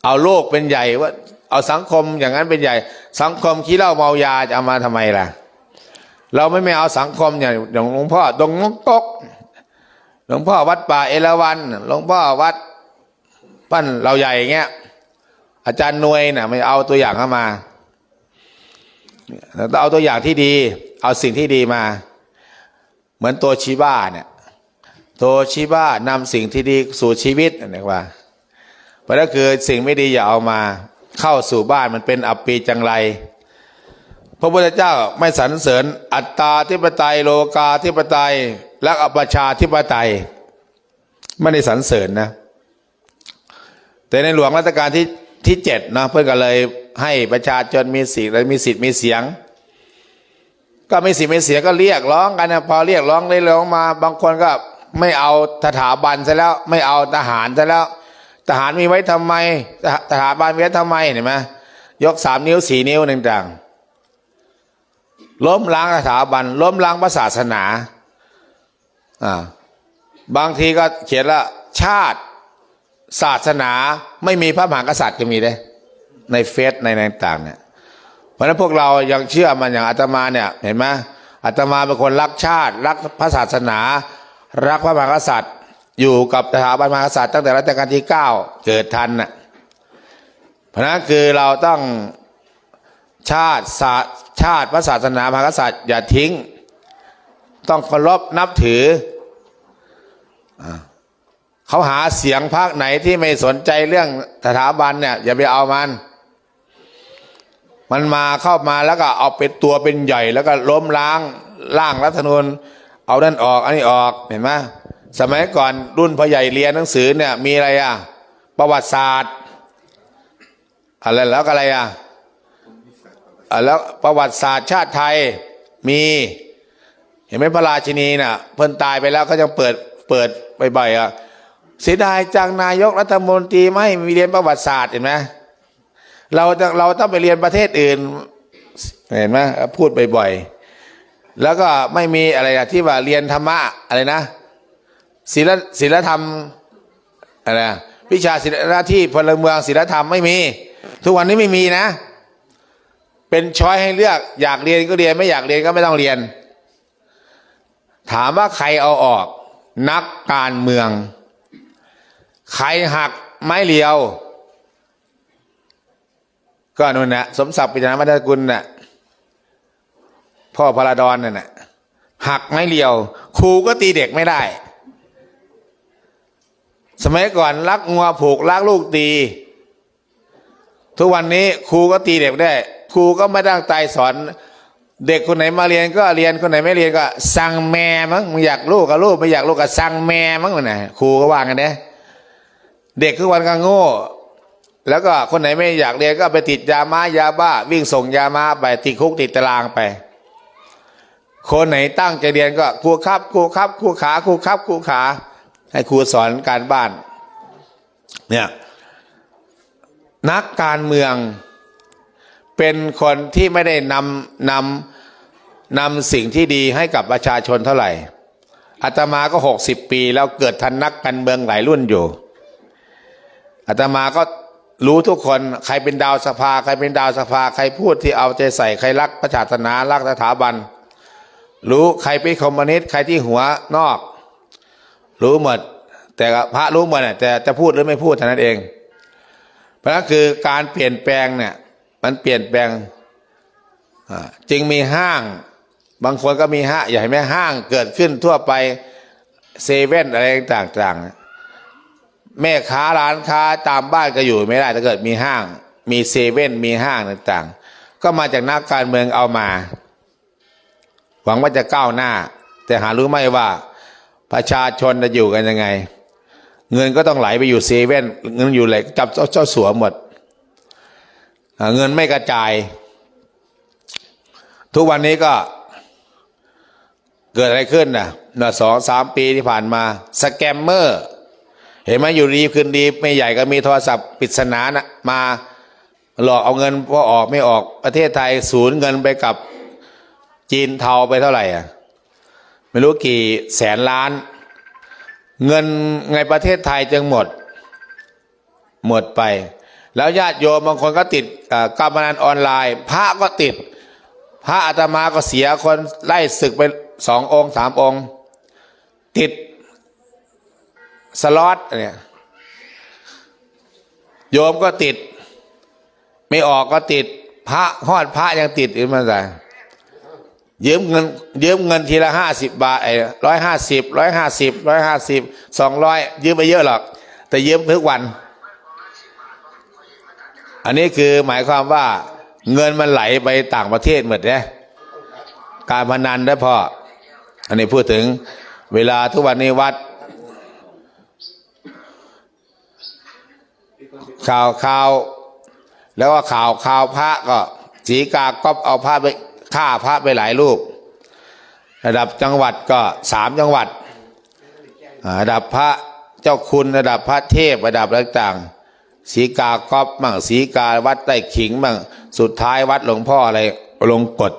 เอาโลกเป็นใหญ่ว่าเอาสังคมอย่างนั้นเป็นใหญ่สังคมขี้เหล้าเมายาจะเอามาทำไมล่ะเราไม่เอาสังคมอย่างหลวงพ่อดงนกกหลวงพ่อวัดป่าเอราวัณหลวงพ่อวัดปั้นเราใหญ่เงี้ยอาจารย์นวยน่ะไม่เอาตัวอย่างเข้ามาเราต้องเอาตัวอย่างที่ดีเอาสิ่งที่ดีมาเหมือนตัวชีบ้าเนี่ยตัวชีบ้านำสิ่งที่ดีสู่ชีวิตนี่ว่าเพราะนั่นคือสิ่งไม่ดีอย่าเอามาเข้าสู่บ้านมันเป็นอัปปีจังไรพระพุทธเจ้าไม่สรรเสริญอัตตาธิปไตยโลกาธิปไตยและประชาธิปไตยไม่ได้สรรเสริญนะแต่ในหลวงรัชกาลที่7นะเพื่อนก็เลยให้ประชาชนมีสิทธิ์มีเสียงก็มีสิทธิ์มีเสียงก็เรียกร้องกันนะพอเรียกร้องเลยร้องมาบางคนก็ไม่เอาสถาบันซะแล้วไม่เอาทหารซะแล้วทหารมีไว้ทำไมสถาบันมีไว้ทำไมเห็นไหมยก3 นิ้ว4 นิ้วต่างๆล้มล้างสถาบันล้มล้างพระศาสนาบางทีก็เขียนว่าชาติศาสนาไม่มีพระมหากษัตริย์ก็มีได้ในเฟซในต่างๆเนี่ยเพราะฉะนั้นพวกเรายังเชื่อมันอย่างอาตมาเนี่ยเห็นไหมอาตมาเป็นคนรักชาติรักพระศาสนารักพระมหากษัตริย์อยู่กับสถาบันมหากษัตริย์ตั้งแต่รัชกาลที่9เกิดทันน่ะเพราะนั้นคือเราต้องชาติพระศาสนามหากษัตริย์อย่าทิ้งต้องเคารพนับถือเขาหาเสียงพรรคไหนที่ไม่สนใจเรื่องสถาบันเนี่ยอย่าไปเอามันมาเข้ามาแล้วก็เอาเป็นตัวเป็นใหญ่แล้วก็ล้มล้างร่างรัฐธรรมนูญเอานั่นออกอันนี้ออกเห็นไหมสมัยก่อนรุ่นพ่อใหญ่เรียนหนังสือเนี่ยมีอะไรประวัติศาสตร์อะไรแล้วก็อะไรแล้วประวัติศาสตร์ชาติไทยมีเห็นไหมพระราชินีน่ะเพิ่นตายไปแล้วก็ยังเปิดบ่อย เสียดายจังนายกรัฐมนตรีไม่มีเรียนประวัติศาสตร์เห็นไหมเราต้องไปเรียนประเทศอื่นเห็นไหมพูดบ่อยๆแล้วก็ไม่มีอะไรนะที่ว่าเรียนธรรมะอะไรนะศีลธรรมอะไรนะวิชาศีลหน้าที่พลเมืองศีลธรรมไม่มีทุกวันนี้ไม่มีนะเป็นช้อยให้เลือกอยากเรียนก็เรียนไม่อยากเรียนก็ไม่ต้องเรียนถามว่าใครเอาออกนักการเมืองใครหักไม้เรียวก็นู่นนะสมศักดิ์ปิจนามัตกุลน่ะพ่อพระดอนน่ะหักไม้เรียวครูก็ตีเด็กไม่ได้สมัยก่อนลักงัวผูกลักลูกตีทุกวันนี้ครูก็ตีเด็กได้ครูก็ไม่ตั้งใจสอนเด็กคนไหนมาเรียนก็เรียนคนไหนไม่เรียนก็สั่งแม่มั้งมึงอยากลูกก็ลูกไม่อยากลูกก็สั่งแม่มั้งน่ะครูก็ว่ากันเนี่ยเด็กทุกวันก็โง่แล้วก็คนไหนไม่อยากเรียนก็ไปติดยายาบ้าวิ่งส่งยามาไปติดคุกติดตารางไปคนไหนตั้งใจเรียนก็ครูครับครูครับครูขาครูครับครูขาให้ครูสอนการบ้านเนี่ยนักการเมืองเป็นคนที่ไม่ได้นำสิ่งที่ดีให้กับประชาชนเท่าไหร่อาตมาก็60 ปีแล้วเกิดทันนักการเมืองหลายรุ่นอยู่อาตมาก็รู้ทุกคนใครเป็นดาวสภาใครเป็นดาวสภาใครพูดที่เอาใจใส่ใครรักประชาศาสนารักสถาบันรู้ใครเป็นคอมมิวนิสต์ใครที่หัวนอกรู้หมดแต่พระรู้หมดแต่จะพูดหรือไม่พูดเท่านั้นเองเพราะนั้นคือการเปลี่ยนแปลงเนี่ยมันเปลี่ยนแปลงจึงมีห้างบางคนก็มีห้างใหญ่ไหมห้างเกิดขึ้นทั่วไปเซเว่นอะไรต่างๆแม่ค้าร้านค้าตามบ้านก็อยู่ไม่ได้ถ้าเกิดมีห้างมีเซเว่นมีห้างต่างๆก็มาจากนักการเมืองเอามาหวังว่าจะก้าวหน้าแต่หารู้ไหมว่าประชาชนจะอยู่กันยังไงเงินก็ต้องไหลไปอยู่เซเว่นเงินอยู่ไหลจับเจ้าสัวหมดเงินไม่กระจายทุกวันนี้ก็เกิดอะไรขึ้นนะ2-3 ปีที่ผ่านมาสแกมเมอร์เห็นไหมอยู่ดีคืนดีไม่ใหญ่ก็มีโทรศัพท์ปริศนานะมาหลอกเอาเงินพอออกไม่ออกประเทศไทยสูญเงินไปกับจีนเทาไปเท่าไหร่ไม่รู้กี่แสนล้านเงินในประเทศไทยจึงหมดไปแล้วญาติโยมบางคนก็ติดการพนันออนไลน์พระก็ติดพระอาตมาก็เสียคนไล่ศึกไป2 องค์ 3 องค์ติดสล็อตเนี่ยโยมก็ติดไม่ออกก็ติดพระฮอดพระยังติดอีกมาแต่ยืมเงินทีละ50 บาท150 200ยืมไปเยอะหรอกแต่ยืมทุกวันอันนี้คือหมายความว่าเงินมันไหลไปต่างประเทศหมดเนี่ยการพนันได้พออันนี้พูดถึงเวลาทุกวันนี้วัดข่าวแล้วก็ข่าวพระก็ศรีกาก็เอาพระไปฆ่าพระไปหลายรูประดับจังหวัดก็3 จังหวัดระดับพระเจ้าคุณระดับพระเทพระดับต่างๆศรีกาก๊อปมั่งศรีกาวัดใต้ขิงมั่งสุดท้ายวัดหลวงพ่ออะไรลงกฎ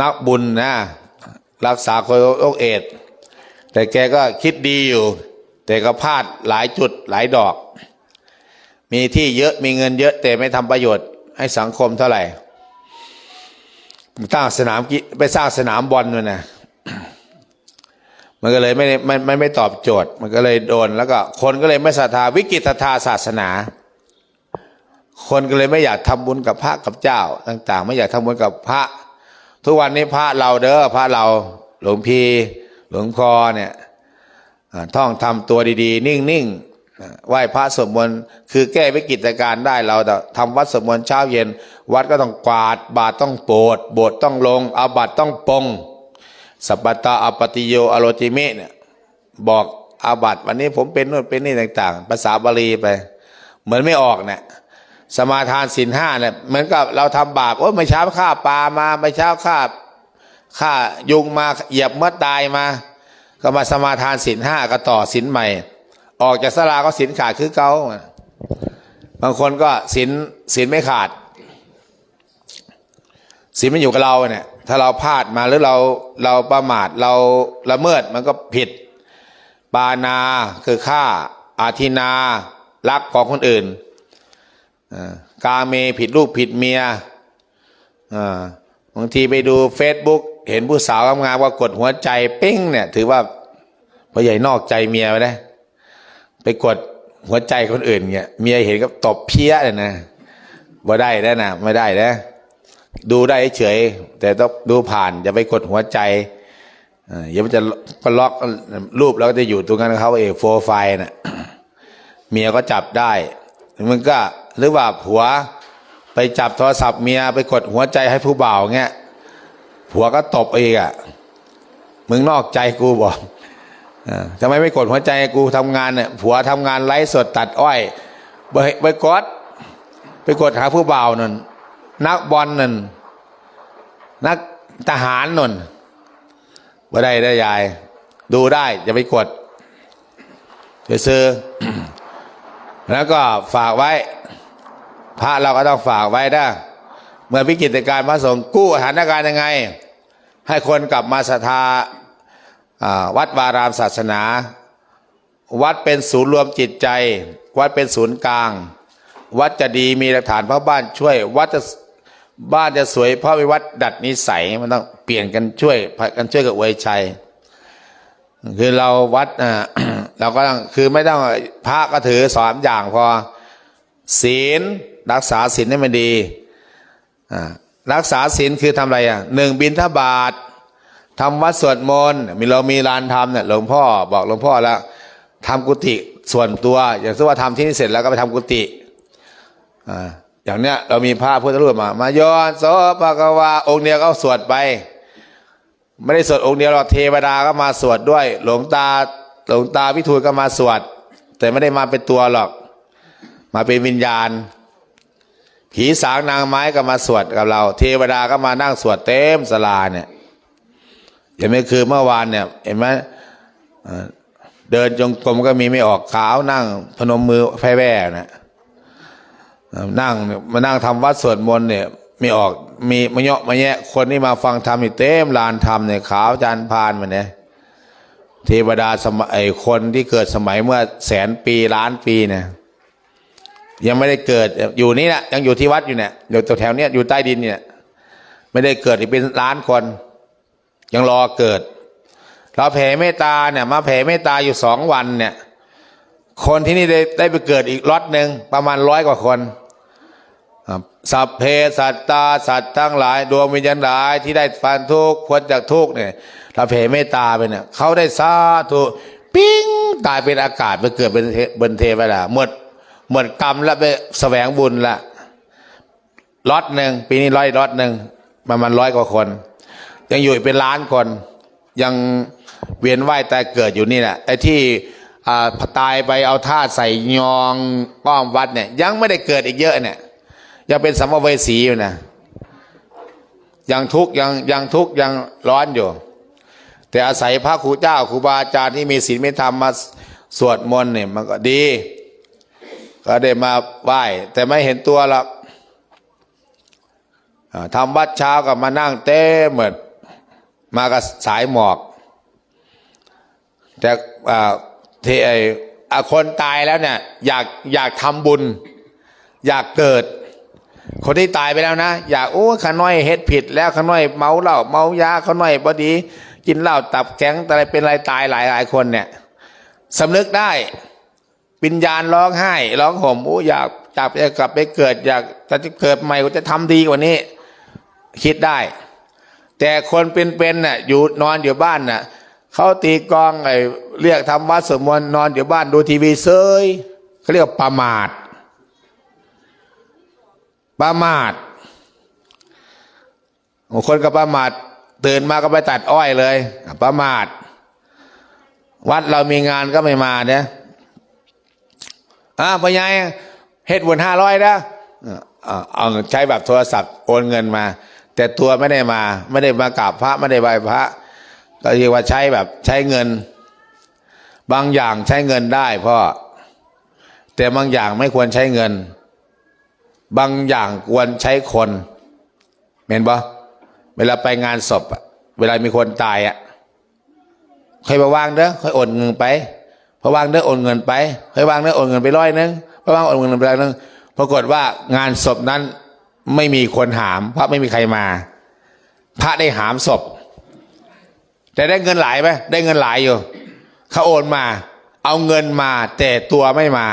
นักบุญนะรักษาคนโรคเอดส์แต่แกก็คิดดีอยู่แต่ก็พลาดหลายจุดหลายดอกมีที่เยอะมีเงินเยอะแต่ไม่ทำประโยชน์ให้สังคมเท่าไหร่ตั้งสนามไปสร้างสนามบอลด้วยนะมันก็เลยไม่ตอบโจทย์มันก็เลยโดนแล้วก็คนก็เลยไม่ศรัทธาวิกฤตศรัทธาศาสนาคนก็เลยไม่อยากทำบุญกับพระกับเจ้าต่างๆไม่อยากทำบุญกับพระทุกวันนี้พระเราพระเราหลวงพี่หลวงพ่อเนี่ยท่องทำตัวดีๆนิ่งๆไหว้พระสวดมนต์คือแก้วิกฤตการณ์ได้เราแต่ทำวัดสวดมนต์เช้าเย็นวัดก็ต้องกวาดบาตรต้องโปรดโบสถ์ต้องลงอาบัติต้องปงสัปปตาอปติโยอโรจิเมเนี่ยบอกอาบัติวันนี้ผมเป็นนู่นเป็นนี่ต่างๆภาษาบาลีไปเหมือนไม่ออกเนี่ยสมาทานศีล5เนี่ยเหมือนกับเราทำบาปไม่เช้าฆ่าปลามาไม่เช้าฆ่ายุงมาเหยียบมดตายมา ก็มาสมาทานศีล 5ก็ต่อศีลใหม่ ออกจากศาลาก็ศีลขาดคือเก่าบางคนก็ศีลไม่ขาดศีลมันอยู่กับเราเนี่ยถ้าเราพลาดมาหรือเราประมาทเราละเมิดมันก็ผิดปานาคือฆ่าอาทินาลักของคนอื่นกาเมผิดลูกผิดเมียบางทีไปดู Facebook เห็นผู้สาวงามๆว่ากดหัวใจปิ้งเนี่ยถือว่าพ่อใหญ่นอกใจเมียไปได้ไปกดหัวใจคนอื่นเนี่ยเมียเห็นก็ตบเพี้ยเลยนะบ่ได้นะไม่ได้นะดูได้เฉยแต่ต้องดูผ่านอย่าไปกดหัวใจอย่ามันจะล็อกรูปแล้วก็จะอยู่ตรงนั้นเขาโฟร์ไฟล์น่ะเมียก็จับได้มันก็หรือว่าผัวไปจับโทรศัพท์เมียไปกดหัวใจให้ผู้บ่าวเงี้ยผัวก็ตบอีกอ่ะมึงนอกใจกูบอกทำไมไม่กดหัวใจกูทำงานเนี่ยผัวทำงานไลฟ์สดตัดอ้อยไปกดหาผู้บ่าวนั่นนักบอลนั่นนักทหารนั่นบ่ได้ยายดูได้อย่าไปกดซื้อ แล้วก็ฝากไว้พระเราก็ต้องฝากไว้นะเมื่อวิกฤตการณ์พระสงฆ์กู้สถานการณ์ยังไงให้คนกลับมาศรัทธาวัดวารามศาสนาวัดเป็นศูนย์รวมจิตใจวัดเป็นศูนย์กลางวัดจะดีมีหลักฐานเพราะบ้านช่วยวัดจะบ้านจะสวยเพราะวิวัดดัดนิสัยมันต้องเปลี่ยนกันช่วยกับอวยชัยคือเราวัดเราก็ต้องคือไม่ต้องพระก็ถือ3อย่างพอศีลรักษาศีลให้มันดีรักษาศีลคือทำอะไร1บิณฑบาตทำวัดสวดมนต์เรามีลานธรรมเนี่ยหลวงพ่อบอกหลวงพ่อแล้วทำกุฏิส่วนตัวอย่างเช่นว่าทำที่นี่เสร็จแล้วก็ไปทำกุฏิอย่างเนี้ยเรามีพระพุทธรูปมาย้อนโสภะกวาองค์เดียวก็สวดไปไม่ได้สวดองค์เดียวหรอกเทวดาก็มาสวดด้วยหลวงตาวิทูลก็มาสวดแต่ไม่ได้มาเป็นตัวหรอกมาเป็นวิญญาณผีสางนางไม้ก็มาสวดกับเราเทวดาก็มานั่งสวดเต็มศาลาเนี่ยเห็นไหมคือเมื่อวานเนี่ยเห็นไหมเดินจงกรมก็มีไม่ออกขาวนั่งพนมมือแผ่แว่นะนั่งมานั่งทำวัดสวดมนต์เนี่ยไม่ออกมีมาเยาะมาแยะคนที่มาฟังธรรมนี่เต็มลานธรรมเนี่ยขาวจานพานมันเนี่ยเทวดาสมัยคนที่เกิดสมัยเมื่อ100,000 ปีล้านปีเนี่ยยังไม่ได้เกิดอยู่นี่แหละยังอยู่ที่วัดอยู่เนี่ยอยู่แถวเนี้ยอยู่ใต้ดินเนี่ยไม่ได้เกิดอีกเป็นล้านคนยังรอเกิดเราแผ่เมตตาเนี่ยมาแผ่เมตตาอยู่2 วันเนี่ยคนที่นี่ได้ไปเกิดอีกล็อตหนึ่งประมาณ100 กว่าคนสัพเพสัตตาสัตว์ทั้งหลายดวงวิญญาณหลายที่ได้ฟันทุกข์พ้นจากทุกข์เนี่ยเราแผ่เมตตาไปเนี่ยเขาได้สาธุปิ้งตายเป็นอากาศไปเกิดเป็นบนเทวดาหมดกรรมแล้วไปแสวงบุญละล็อตหนึ่งปีนี้ล็อตหนึ่งประมาณ100 กว่าคนยังอยู่เป็นล้านคนยังเวียนว่ายตายเกิดอยู่นี่แหละไอ้ที่ตายไปเอาท่าใส่ยองป้อมวัดเนี่ยยังไม่ได้เกิดอีกเยอะเนี่ยยังเป็นสัมภเวสีอยู่นะยังทุกข์ยังทุกข์ยังร้อนอยู่แต่อาศัยพระครูเจ้าครูบาอาจารย์ที่มีศีลมีธรรมมาสวดมนต์เนี่ยมันก็ดีก็ได้มาไหว้แต่ไม่เห็นตัวหรอกทำวัดเช้ากับมานั่งเต้เหมือนมากับสายหมอกแต่คนตายแล้วเนี่ยอยากทำบุญอยากเกิดคนที่ตายไปแล้วนะอยากข้าน้อยเฮ็ดผิดแล้วข้าน้อยเมาเหล้าเมายาข้าน้อยบดีกินเหล้าตับแข็งอะไรเป็นอะไรตายหลายคนเนี่ยสำนึกได้วิญญาณร้องไห้ร้องห่มอยากจะกลับไปเกิดอยากจะเกิดใหม่ก็จะทำดีกว่านี้คิดได้แต่คนเป็นน่ะอยู่นอนอยู่บ้านน่ะเขาตีกลองเรียกทำวัดสวดมนต์นอนอยู่บ้านดูทีวีเซยเขาเรียกประมาทคนก็ประมาทตื่นมาก็ไปตัดอ้อยเลยประมาทวัดเรามีงานก็ไม่มาเนี่ยพ่อใหญ่เฮ็ดบุญ500นะเอาใช้แบบโทรศัพท์โอนเงินมาแต่ตัวไม่ได้มากราบพระไม่ได้ไหว้พระ ก็เรียกว่าใช้แบบใช้เงินบางอย่างใช้เงินได้พ่อแต่บางอย่างไม่ควรใช้เงินบางอย่างควรใช้คนเห็นปะเวลาไปงานศพเวลามีคนตายค่อยมาวางเด้อค่อยโอนเงินไปพอวางเด้อโอนเงินไปค่อยวางเด้อโอนเงินไป100พอวางโอนเงินไป100ปรากฏว่างานศพนั้นไม่มีคนหามเพราะไม่มีใครมาพระได้หามศพแต่ได้เงินหลายไหมได้เงินหลายอยู่เขาโอนมาเอาเงินมาแต่ตัวไม่มา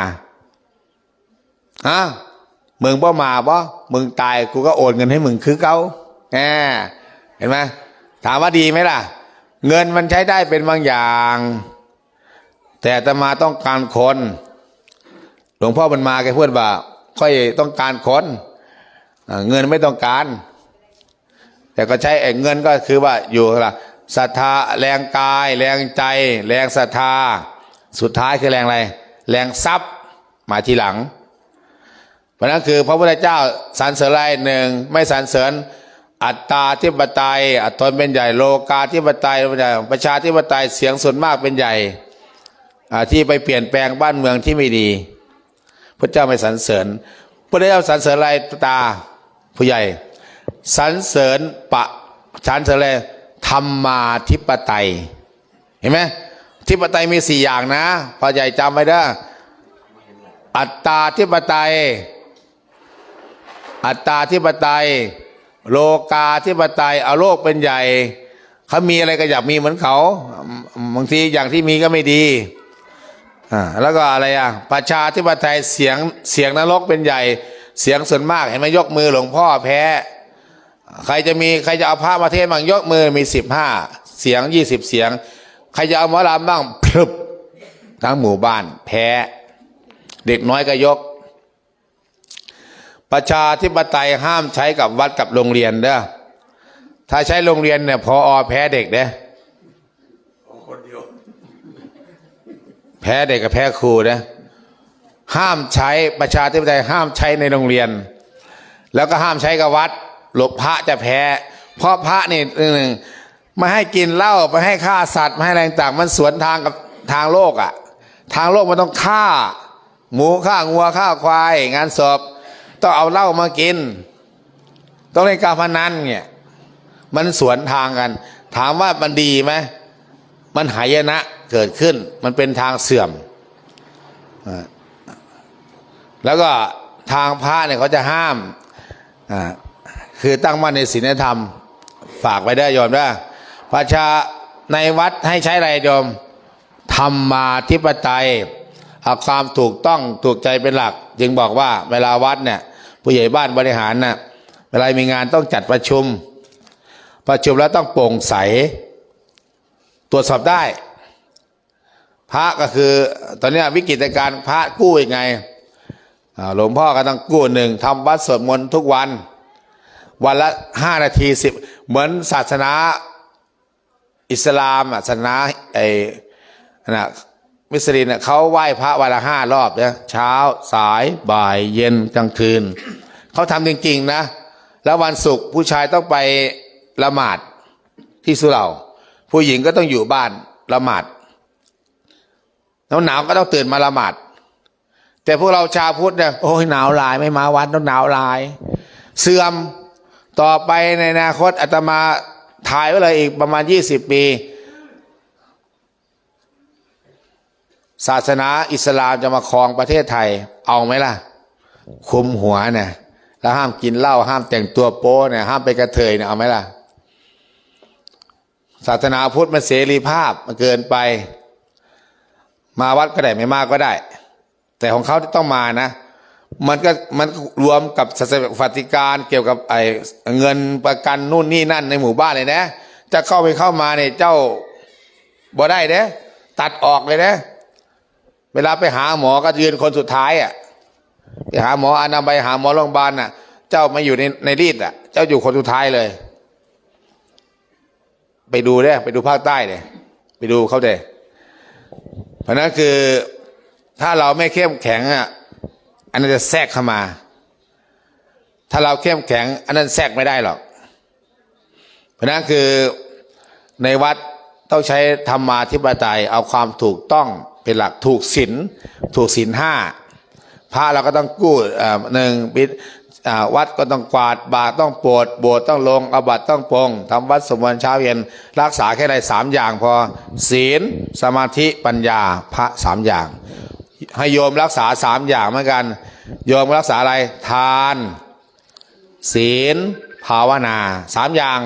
มึงบ่มาบ่มึงตายกูก็โอนเงินให้มึงคือเก่าเห็นไหมถามว่าดีไหมล่ะเงินมันใช้ได้เป็นบางอย่างแต่อาตมาต้องการคนหลวงพ่อมันมาแกพูดว่าค่อยต้องการคนเงินไม่ต้องการแต่ก็ใช้เงินก็คือว่าอยู่ละศรัทธาแรงกายแรงใจแรงศรัทธาสุดท้ายคือแรงอะไรแรงทรัพย์มาทีหลังเพราะนั้นคือพระพุทธเจ้าสรรเสริญอะไรหนึ่งไม่สรรเสริญอัตตาธิปไตยอัตตนเป็นใหญ่โลกาธิปไตยประชาธิปไตยเสียงส่วนมากเป็นใหญ่ที่ไปเปลี่ยนแปลงบ้านเมืองที่ไม่ดีพระเจ้าไม่สรรเสริญพระเจ้าสรรเสริญอะไรตาผู้ใหญ่สรรเสริญสรรเสริญอะไรธรรมาธิปไตยเห็นไหมธิปไตยมี4อย่างนะพอใหญ่จำไว้เด้ออัตตาธิปไตยอัตตาธิปไตยโลกาธิปไตยเอาโลกเป็นใหญ่เขามีอะไรก็อยากมีเหมือนเขาบางทีอย่างที่มีก็ไม่ดีแล้วก็อะไรประชาธิปไตยเสียงนรกเป็นใหญ่เสียงส่วนมากเห็นไหมยกมือหลวงพ่อแพ้ใครจะเอาพระมาเทศบ้างยกมือมี15เสียง20เสียงใครจะเอาหมอลำบ้างพรึบทั้งหมู่บ้านแพ้เด็กน้อยก็ยกประชาธิปไตยห้ามใช้กับวัดกับโรงเรียนเด้อถ้าใช้โรงเรียนเนี่ยพอแพ้เด็กเด้อแพ้เด็กกับแพ้ครูนะห้ามใช้ประชาธิปไตยห้ามใช้ในโรงเรียนแล้วก็ห้ามใช้กับวัดหลบพระจะแพ้เพราะพระนี่หนึ่งไม่ให้กินเหล้าไม่ให้ฆ่าสัตว์ไม่ให้อะไรต่างมันสวนทางกับทางโลกทางโลกมันต้องฆ่าหมูฆ่างัวฆ่าควายงานศพต้องเอาเหล้ามากินต้องเล่นการพนันเนี่ยมันสวนทางกันถามว่ามันดีไหมมันหายนะเกิดขึ้นมันเป็นทางเสื่อมแล้วก็ทางพระเนี่ยเขาจะห้ามคือตั้งมั่นในศีลธรรมฝากไว้ได้โยมนะประชาในวัดให้ใช้อะไรโยมธรรมาธิปไตยเอาความถูกต้องถูกใจเป็นหลักจึงบอกว่าเวลาวัดเนี่ยผู้ใหญ่บ้านบริหารน่ะเวลามีงานต้องจัดประชุมแล้วต้องโปร่งใสตรวจสอบได้พระก็คือตอนนี้วิกฤตการณ์พระกู้ยังไงหลวงพ่อก็ต้องกู้1ทำวัดสวดมนต์ทุกวันละ5 นาที10เหมือนศาสนาอิสลามศาสนามิสลิมเขาไหว้พระวันละ5 รอบเนี่ยเช้าสายบ่ายเย็นกลางคืนเขาทำจริงๆนะแล้ววันศุกร์ผู้ชายต้องไปละหมาดที่สุเหร่าผู้หญิงก็ต้องอยู่บ้านละหมาดหนาวก็ต้องตื่นมาละหมาดแต่พวกเราชาวพุทธเนี่ยโอ้ยหนาวหลายไม่มาวัดต้องหนาวหลายเสื่อมต่อไปในอนาคตอาตมาถ่ายไว้เลยอีกประมาณ20 ปีศาสนาอิสลามจะมาครองประเทศไทยเอาไหมล่ะคุมหัวเนี่ยแล้วห้ามกินเหล้าห้ามแต่งตัวโป๊เนี่ยห้ามไปกระเทยเนี่ยเอาไหมล่ะศาสนาพุทธมันเสรีภาพมันเกินไปมาวัดก็ได้ไม่มาก็ได้แต่ของเขาต้องมานะมันรวมกับศาสนาวัติการเกี่ยวกับเงินประกันนู่นนี่นั่นในหมู่บ้านเลยนะจะเข้ามาเนี่ยเจ้าบ่ได้เด้ตัดออกเลยนะเวลาไปหาหมอก็ยืนคนสุดท้ายไปหาหมออนามัยหาหมอโรงพยาบาลเจ้ามาอยู่ในรีดเจ้าอยู่คนสุดท้ายเลยไปดูเด้ไปดูภาคใต้เด้ไปดูเขาเด้เพราะนั้นคือถ้าเราไม่เข้มแข็งอันนั้นจะแทรกเข้ามาถ้าเราเข้มแข็งอันนั้นแทรกไม่ได้หรอกเพราะนั้นคือในวัด ต้องใช้ธรรมาธิปไตยเอาความถูกต้องเป็นหลักถูกศีลห้าพระเราก็ต้องกู้หนึ่งวัดก็ต้องกวาดบาตรต้องโปรดโบสถ์ต้องลงอาบัติต้องปรงทำวัดสมวันเช้าเย็นรักษาแค่ใด3 อย่างพอศีลสมาธิปัญญาพระ3 อย่างให้โยมรักษา3 อย่างเหมือนกันโยมรักษาอะไรทานศีลภาวนา3 อย่าง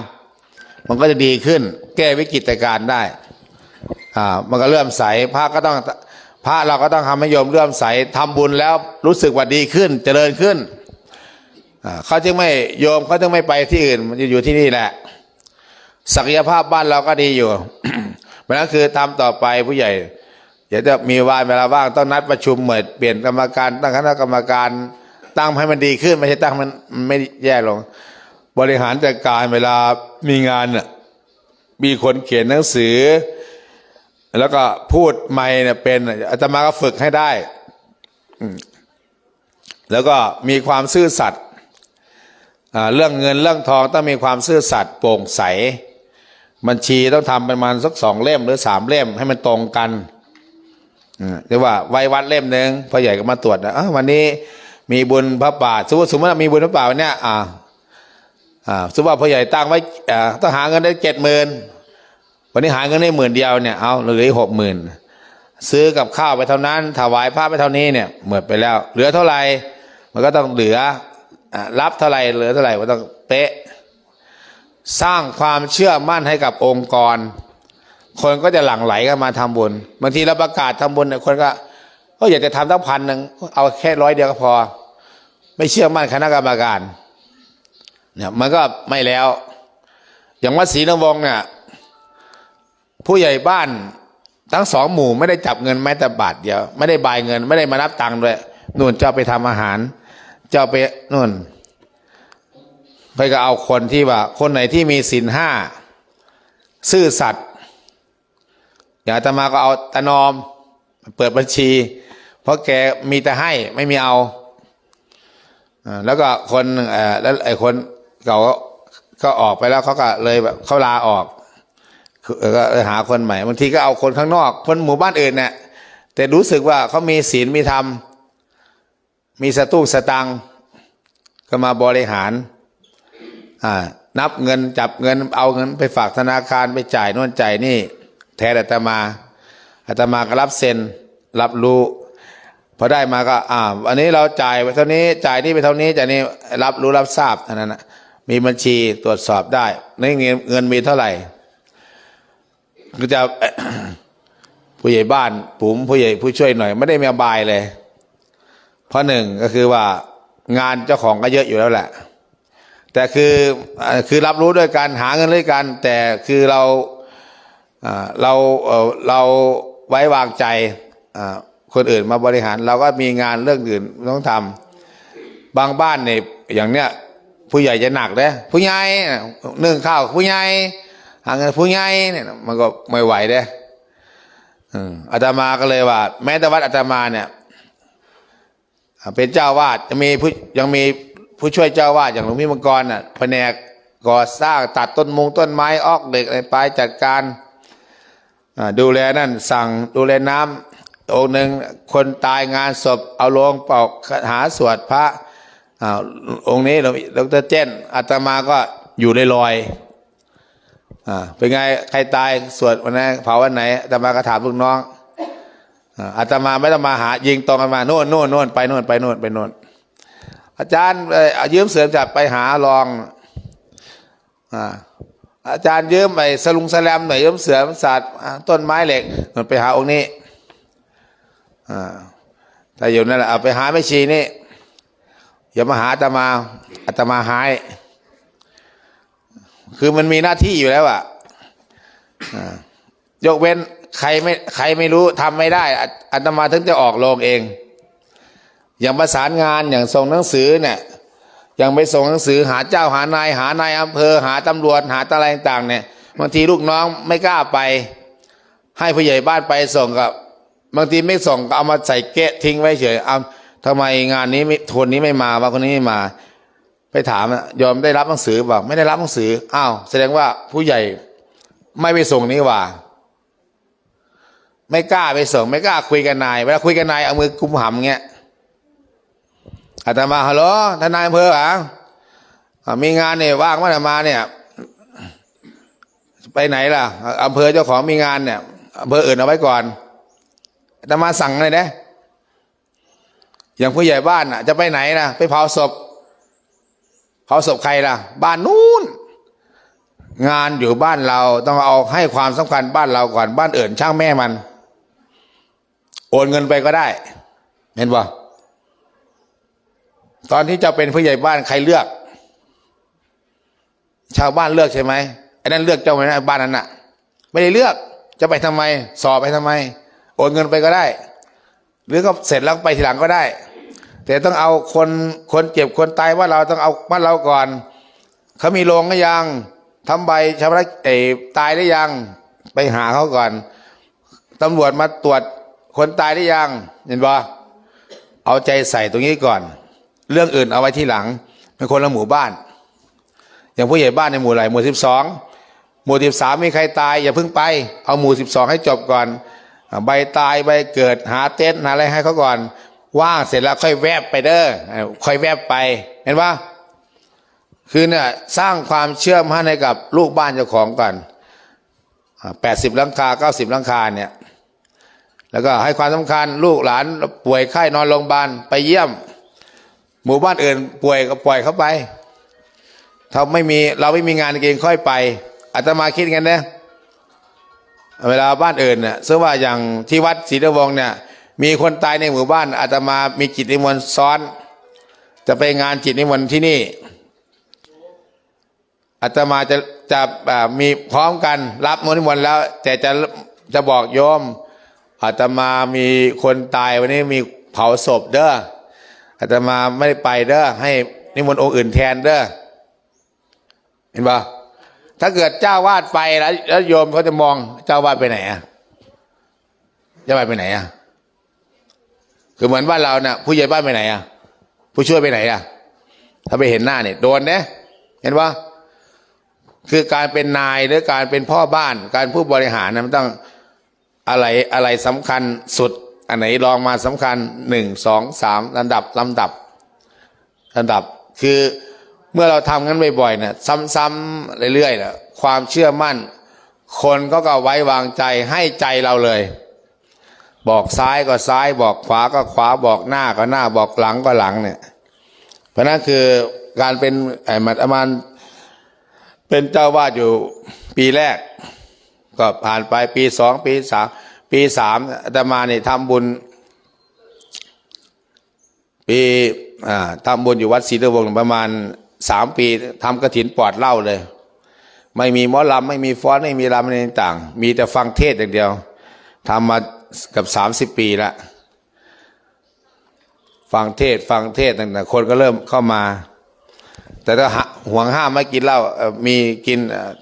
มันก็จะดีขึ้นแก้วิกฤตการณ์ได้มันก็เลื่อมใสพระเราก็ต้องทำให้โยมเลื่อมใสทำบุญแล้วรู้สึกว่าดีขึ้นเจริญขึ้นเขาจึงไม่โยมเขาจึงไม่ไปที่อื่นมันจะอยู่ที่นี่แหละศักยภาพบ้านเราก็ดีอยู่ เพราะนั้นคือทำต่อไปผู้ใหญ่เดี๋ยวจะมีเวลาว่างต้องนัดประชุมเหมือนเปลี่ยนกรรมการตั้งคณะกรรมการตั้งให้มันดีขึ้นไม่ใช่ตั้งมันไม่แย่ลงบริหารจัดการเวลามีงานมีคนเขียนหนังสือแล้วก็พูดไม่เนี่ยเป็นอาตมาก็ฝึกให้ได้แล้วก็มีความซื่อสัตย์เรื่องเงินเรื่องทองต้องมีความซื่อสัตย์โปร่งใสบัญชีต้องทำประมาณสัก2 เล่มหรือ3 เล่มให้มันตรงกันเรียกว่าไว้วัดเล่มหนึ่งพ่อใหญ่ก็มาตรวจวันนี้มีบุญพระป่าสมมติว่ามีบุญพระป่าวันนี้สมมติว่าพ่อใหญ่ตั้งไว้ต้องหาเงินได้70,000วันนี้หาเงินได้10,000เดียวเนี่ยเอาเหลือ60,000ซื้อกับข้าวไปเท่านั้นถวายพระไปเท่านี้เนี่ยหมดไปแล้วเหลือเท่าไหร่มันก็ต้องเหลือรับเท่าไหร่เหลือเท่าไหร่ก็ต้องเป๊ะสร้างความเชื่อมั่นให้กับองค์กรคนก็จะหลั่งไหลกันมาทำบุญบางทีเราประกาศทำบุญเนี่ยคนก็อยากจะทำตั้ง1,000เอาแค่100 เดียวก็พอไม่เชื่อมั่นคณะกรรมการเนี่ยมันก็ไม่แล้วอย่างวัดศรีนวงศ์เนี่ยผู้ใหญ่บ้านทั้ง2 หมู่ไม่ได้จับเงินแม้แต่บาทเดียวไม่ได้บายเงินไม่ได้มานับตังค์ด้วยนู่นเจ้าไปทำอาหารเจ้าไปนู่นไปก็เอาคนที่ว่าคนไหนที่มีศีล5ซื่อสัตย์อย่างอาตมาก็เอาตานอมเปิดบัญชีเพราะแกมีแต่ให้ไม่มีเอาแล้วก็คนแล้วไอ้คนเก่าก็ออกไปแล้วเขาก็เลยแบบเขาลาออกก็หาคนใหม่บางทีก็เอาคนข้างนอกคนหมู่บ้านอื่นเนี่ยแต่รู้สึกว่าเขามีศีลมีธรรมมีสตุ้งสตังก็มาบริหารนับเงินจับเงินเอาเงินไปฝากธนาคารไปจ่ายโน่นจ่ายนี่แทนอาตมาก็รับเซ็นรับรู้พอได้มาก็อันนี้เราจ่ายไปเท่านี้จ่ายนี่ไปเท่านี้จ่ายนี่รับรู้รับทราบอันนั้นนะมีบัญชีตรวจสอบได้นี่เงินมีเท่าไหร่ก็จะ ผู้ใหญ่บ้านปุ๋มผู้ใหญ่ผู้ช่วยหน่อยไม่ได้มีอบายเลยเพราะ1ก็คือว่างานเจ้าของก็เยอะอยู่แล้วแหละแต่คือรับรู้ด้วยกันหาเงินด้วยกันแต่คือเราไว้วางใจคนอื่นมาบริหารเราก็มีงานเรื่องอื่นต้องทำบางบ้านเนี่ยอย่างเนี้ยผู้ใหญ่จะหนักเลยผู้ใหญ่นึ่งข้าวผู้ใหญ่หาเงินผู้ใหญ่เนี่ยมันก็ไม่ไหวเด้อาตมาก็เลยว่าแม้แต่วัดอาตมาเนี่ยเป็นเจ้าวาดยังมีผู้ช่วยเจ้าวาดอย่างหลวงพี่มังกรแผนกก่อสร้างตัดต้นไม้ออกเด็กอะไรไปจัดการดูแลนั่นสั่งดูแลน้ำองค์หนึ่งคนตายงานศพเอาโลงเป่าหาสวดพระองค์นี้ดร.เจนอาตมาก็อยู่ลอยเป็นไงใครตายสวดวันไหนเผาวันไหนอาตมาก็ถามลูกน้องอาตมาไม่ต้องมาหายิงตรงกันมาโน่นไปโน่นอาจารย์ยืมเสือจับไปหารองอาจารย์ยืมไปสลุงสแลมหน่อยยืมเสือศาสตร์ต้นไม้เหล็กไปหาองค์นี้ถ้าอยู่นั่นแหละเอาไปหาไม่ชีนี่อย่ามาหาอาตมาหายคือมันมีหน้าที่อยู่แล้วยกเว้นใครไม่รู้ทำไม่ได้อาตมาถึงจะออกโรงเองอย่างประสานงานอย่างส่งหนังสือเนี่ยอย่างไปส่งหนังสือหาเจ้าหานายอำเภอหาตำรวจหาอะไรต่างๆเนี่ยบางทีลูกน้องไม่กล้าไปให้ผู้ใหญ่บ้านไปส่งกับบางทีไม่ส่งก็เอามาใส่เกะทิ้งไว้เฉยทำไมงานนี้คนนี้ไม่มาว่าคนนี้ไม่มาไปถามยอมได้รับหนังสือบอกไม่ได้รับหนังสือแสดงว่าผู้ใหญ่ไม่ไปส่งนี่ว่า ไม่กล้าไปส่งไม่กล้าคุยกับนายเวลาคุยกับนายเอามือกุมหำเงี้ยอาตมาฮัลโหลทนายอำเภอมีงานเนี่ยว่างว่าอาตมาเนี่ยไปไหนล่ะอำเภอเจ้าของมีงานเนี่ยอำเภออื่นเอาไว้ก่อนอาตมาสั่งเลยนะอย่างผู้ใหญ่บ้านจะไปไหนนะไปเผาศพใครล่ะบ้านนู้นงานอยู่บ้านเราต้องเอาให้ความสำคัญบ้านเราก่อนบ้านอื่นช่างแม่มันโอนเงินไปก็ได้เห็นป่ะตอนที่จะเป็นผู้ใหญ่บ้านใครเลือกชาวบ้านเลือกใช่ไหมไอ้นั่นเลือกเจ้าไหมนะบ้านนั้นน่ะไม่ได้เลือกจะไปทำไมสอบไปทำไมโอนเงินไปก็ได้หรือก็เสร็จแล้วไปทีหลังก็ได้แต่ต้องเอาคนเจ็บคนตายว่าเราต้องเอาบ้านเราก่อนเขามีโรงหรือยังทำใบชำระตายหรือยังไปหาเขาก่อนตำรวจมาตรวจคนตายหรือยังเห็นป่ะเอาใจใส่ตรงนี้ก่อนเรื่องอื่นเอาไว้ที่หลังเป็นคนละหมู่บ้านอย่างผู้ใหญ่บ้านในหมู่ไหนหมู่12หมู่13มีใครตายอย่าเพิ่งไปเอาหมู่12ให้จบก่อนใบตายใบเกิดหาเต็นท์หาอะไรให้เขาก่อนว่างเสร็จแล้วค่อยแวบไปเด้อค่อยแวบไปเห็นปะคือเนี่ยสร้างความเชื่อมั่นให้กับลูกบ้านเจ้าของก่อน80หลังคา90หลังคาเนี่ยแล้วก็ให้ความสำคัญลูกหลานป่วยไข้นอนโรงพยาบาลไปเยี่ยมหมู่บ้านอื่นป่วยก็ปล่อยเขาไปถ้าเราไม่มีงานเองค่อยไปอาตมาคิดกันนะเวลาบ้านอื่นเนี่ยซึ่งว่าอย่างที่วัดศรีนวงศ์เนี่ยมีคนตายในหมู่บ้านอาตมามีกิจนิมนต์ซ้อนจะไปงานกิจนิมนต์ที่นี่อาตมาจะมีพร้อมกันรับนิมนต์แล้วแต่จะบอกโยมอาตมามีคนตายวันนี้มีเผาศพเด้ออาตมาไม่ได้ไปเด้อให้นิมนต์องค์อื่นแทนเด้อเห็นปะถ้าเกิดเจ้าวาดไปแล้วโยมเขาจะมองเจ้าวาดไปไหนเจ้าวาดไปไหนคือเหมือนบ้านเราเนี่ยผู้ใหญ่บ้านไปไหนผู้ช่วยไปไหนถ้าไปเห็นหน้าเนี่ยโดนเนี่ยเห็นปะคือการเป็นนายหรือการเป็นพ่อบ้านการผู้บริหารนะมันต้องอะไรสำคัญสุดอันไหนลองมาสำคัญ1 2 3ลำดับคือเมื่อเราทำงั้นบ่อยๆเนี่ยซ้ำๆเรื่อยๆเนี่ยความเชื่อมั่นคนก็ไว้วางใจให้ใจเราเลยบอกซ้ายก็ซ้ายบอกขวาก็ขวาบอกหน้าก็หน้าบอกหลังก็หลังเนี่ยเพราะนั้นคือการเป็นเป็นเจ้าวาดอยู่ปีแรกก็ผ่านไปปี2ปี3ปี3อาตมาเนี่ยทำบุญทำบุญอยู่วัดศรีนวงศ์ประมาณ3 ปีทำกฐินปลอดเหล้าเลยไม่มีหมอลำไม่มีฟ้อนไม่มีรำอะไรต่างๆมีแต่ฟังเทศอย่างเดียวทำมากับ30 ปีละฟังเทศต่างๆคนก็เริ่มเข้ามาแต่ถ้าห่วงห้ามไม่กินเหล้ามี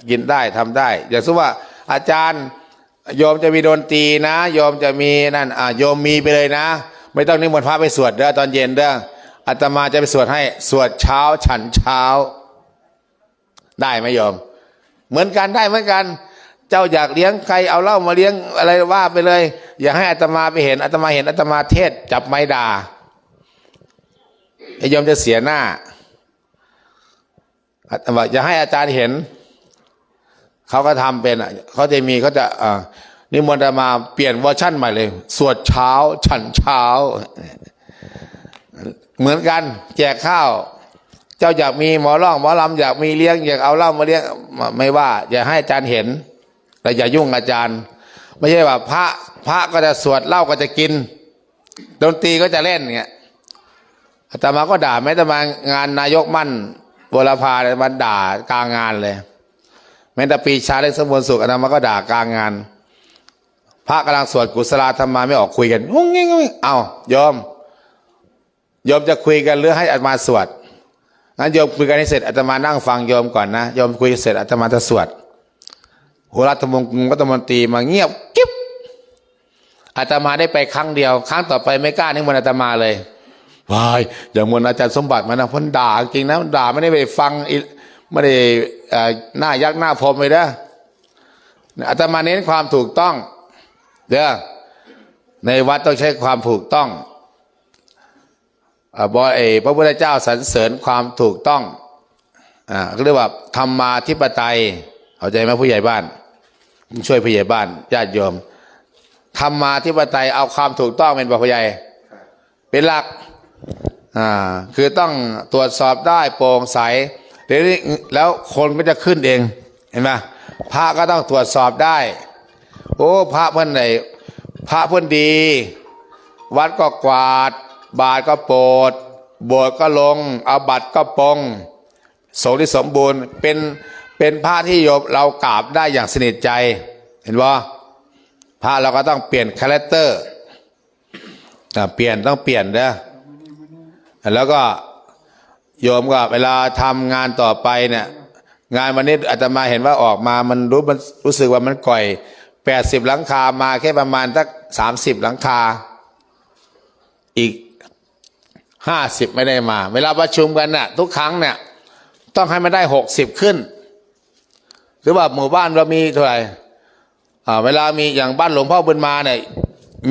กินได้ทำได้อย่างเช่นว่าอาจารย์โยมจะมีดนตรีนะโยมจะมีนั่นโยมมีไปเลยนะไม่ต้องนิมนต์พระไปสวดเด้อตอนเย็นเด้ออาตมาจะไปสวดให้สวดเช้าฉันเช้าได้ไหมโยมเหมือนกันได้เหมือนกันเจ้าอยากเลี้ยงใครเอาเหล้ามาเลี้ยงอะไรว่าไปเลยอย่าให้อาตมาไปเห็นอาตมาเห็นอาตมาเทศจับไม้ด่าไอ้โยมจะเสียหน้าอาตมาอย่าให้อาจารย์เห็นเขาก็ทำเป็นเขาจะนิมนต์อาตมาเปลี่ยนเวอร์ชั่นใหม่เลยสวดเช้าฉันเช้าเหมือนกันแจกข้าวเจ้าอยากมีหมอร้องหมอลำอยากมีเลี้ยงอยากเอาเหล้ามาเลี้ยงไม่ว่าอย่าให้อาจารย์เห็นแต่อย่ายุ่งอาจารย์ไม่ใช่ว่าพระก็จะสวดเหล้าก็จะกินดนตรีก็จะเล่นเงี้ยอาตมาก็ด่าแม้แต่มางานนายกมั่นบุรพาเนี่ยมันด่ากลางงานเลยแม้แต่ปีชาเล็กสมบูรณ์สุขอาตมาก็ด่ากลางงานพระกำลังสวดกุศลธรรมาไม่ออกคุยกันงุ้งงิ้งเอาโยมจะคุยกันหรือให้อาตมาสวดงั้นโยมคุยกันให้เสร็จอาตมานั่งฟังโยมก่อนนะโยมคุยเสร็จอาตมาจะสวดหัวรัฐมนตรีรัฐมนตรีมาเงียบกิ๊บอาตมาได้ไปครั้งเดียวครั้งต่อไปไม่กล้านิมนต์อาตมาเลยว้ายอย่างมนต์อาจารย์สมบัติมานะพ้นด่าจริงนะด่าไม่ได้ไปฟังไม่ได้หน้ายักหน้าพรมเลยนะอาตมาเน้นความถูกต้องเด้อ ในวัดต้องใช้ความถูกต้องพระพุทธเจ้าสรรเสริญความถูกต้องเรียกว่าธรรมาธิปไตยเข้าใจไหมผู้ใหญ่บ้านช่วยผู้ใหญ่บ้านญาติโยมธรรมาธิปไตยเอาความถูกต้องเป็นผู้ใหญ่เป็นหลักคือต้องตรวจสอบได้โปร่งใสแล้วคนก็จะขึ้นเองเห็นไหมพระก็ต้องตรวจสอบได้โอ้พระเพื่อนไหนพระเพื่อนดีวัดก็กวาดบาทก็โปรดโบสถ์ก็ลงอาบัติก็ปรงสงฆ์ที่สมบูรณ์เป็นพระที่โยมเรากราบได้อย่างสนิทใจเห็นบ่พระเราก็ต้องเปลี่ยนคาแรคเตอร์ต้องเปลี่ยนนะแล้วก็โยมก็เวลาทำงานต่อไปเนี่ยงานวันนี้อาตมาเห็นว่าออกมามันรู้สึกว่ามันก่อย80หลังคามาแค่ประมาณสัก30หลังคาอีก50ไม่ได้มาเวลาประชุมกันน่ะทุกครั้งเนี่ยต้องให้มันได้60ขึ้นหรือว่าหมู่บ้านเรามีเท่าไหร่เวลามีอย่างบ้านหลวงพ่อบุญมาเนี่ย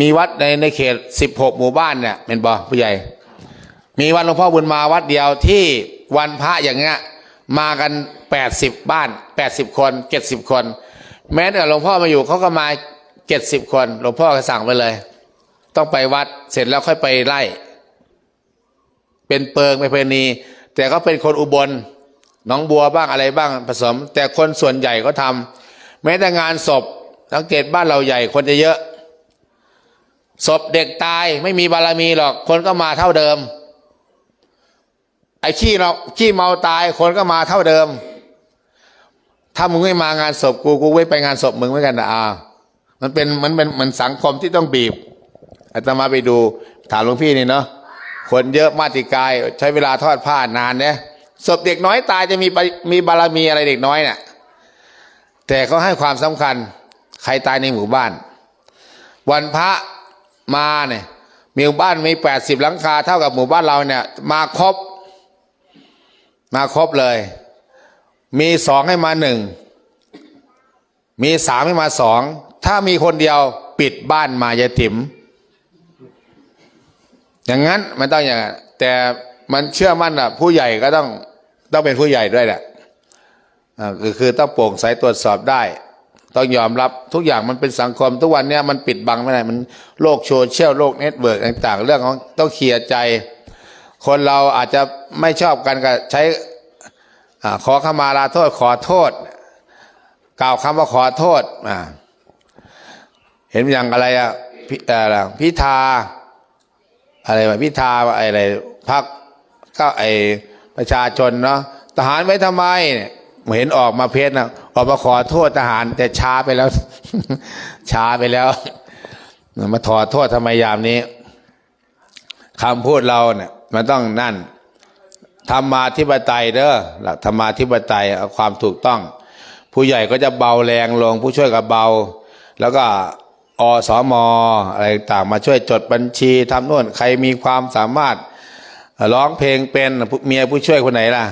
มีวัดในเขต16หมู่บ้านเนี่ยเป็นบ่ผู้ใหญ่มีวัดหลวงพ่อบุญมาวัดเดียวที่วันพระอย่างเงี้ยมากัน80บ้าน80คน70คนแม้แต่หลวงพ่อมาอยู่เขาก็มา70คนหลวงพ่อก็สั่งไปเลยต้องไปวัดเสร็จแล้วค่อยไปไล่เป็นเปิงไปเพณีแต่เขาเป็นคนอุบลหนองบัวบ้างอะไรบ้างผสมแต่คนส่วนใหญ่ก็ทำแม้แต่งานศพสังเกตบ้านเราใหญ่คนจะเยอะศพเด็กตายไม่มีบารมีหรอกคนก็มาเท่าเดิมไอ้ขี้เมาตายคนก็มาเท่าเดิมถ้ามึงไม่มางานศพกูไม่ไปงานศพมึงเหมือนกันนะมันเป็นเหมือนสังคมที่ต้องบีบอาตมาไปดูถามหลวงพี่นี่เนาะคนเยอะมาติกายใช้เวลาทอดผ้านานเนี่ยศพเด็กน้อยตายจะมีบารมีอะไรเด็กน้อยเนี่ยแต่เขาให้ความสำคัญใครตายในหมู่บ้านวันพระมาเนี่ยมีหมู่บ้านมี80หลังคาเท่ากับหมู่บ้านเราเนี่ยมาครบเลยมี2ให้มา1มี3ให้มา2ถ้ามีคนเดียวปิดบ้านมายายติ๋มอย่างนั้นมันต้องอย่างนั้นแต่มันเชื่อมั่นอ่ะผู้ใหญ่ก็ต้องเป็นผู้ใหญ่ด้วยแหละคือต้องโปร่งใสตรวจสอบได้ต้องยอมรับทุกอย่างมันเป็นสังคมทุกวันนี้มันปิดบังไม่ได้มันโลกโซเชียลโลกเน็ตเวิร์กต่างๆเรื่องของต้องเคลียร์ใจคนเราอาจจะไม่ชอบกันก็ใช้ขอขมาลาโทษขอโทษกล่าวคำว่าขอโทษเห็นอย่างอะไรพิธาอะไรพิธาอะไรพรรคก็ประชาชนเนาะทหารไว้ทำไมเห็นออกมาเพจนะออกมาขอโทษทหารแต่ช้าไปแล้ว มาขอโทษทำไมยามนี้คำพูดเราเนี่ยมันต้องนั่นธรรมาธิปไตยเด้อหลักธรรมาธิปไตยเอาความถูกต้องผู้ใหญ่ก็จะเบาแรงลงผู้ช่วยก็เบาแล้วก็อสมอะไรต่างมาช่วยจดบัญชีทำโน่นใครมีความสามารถร้องเพลงเป็นเมียผู้ช่วยคนไหนล่ะ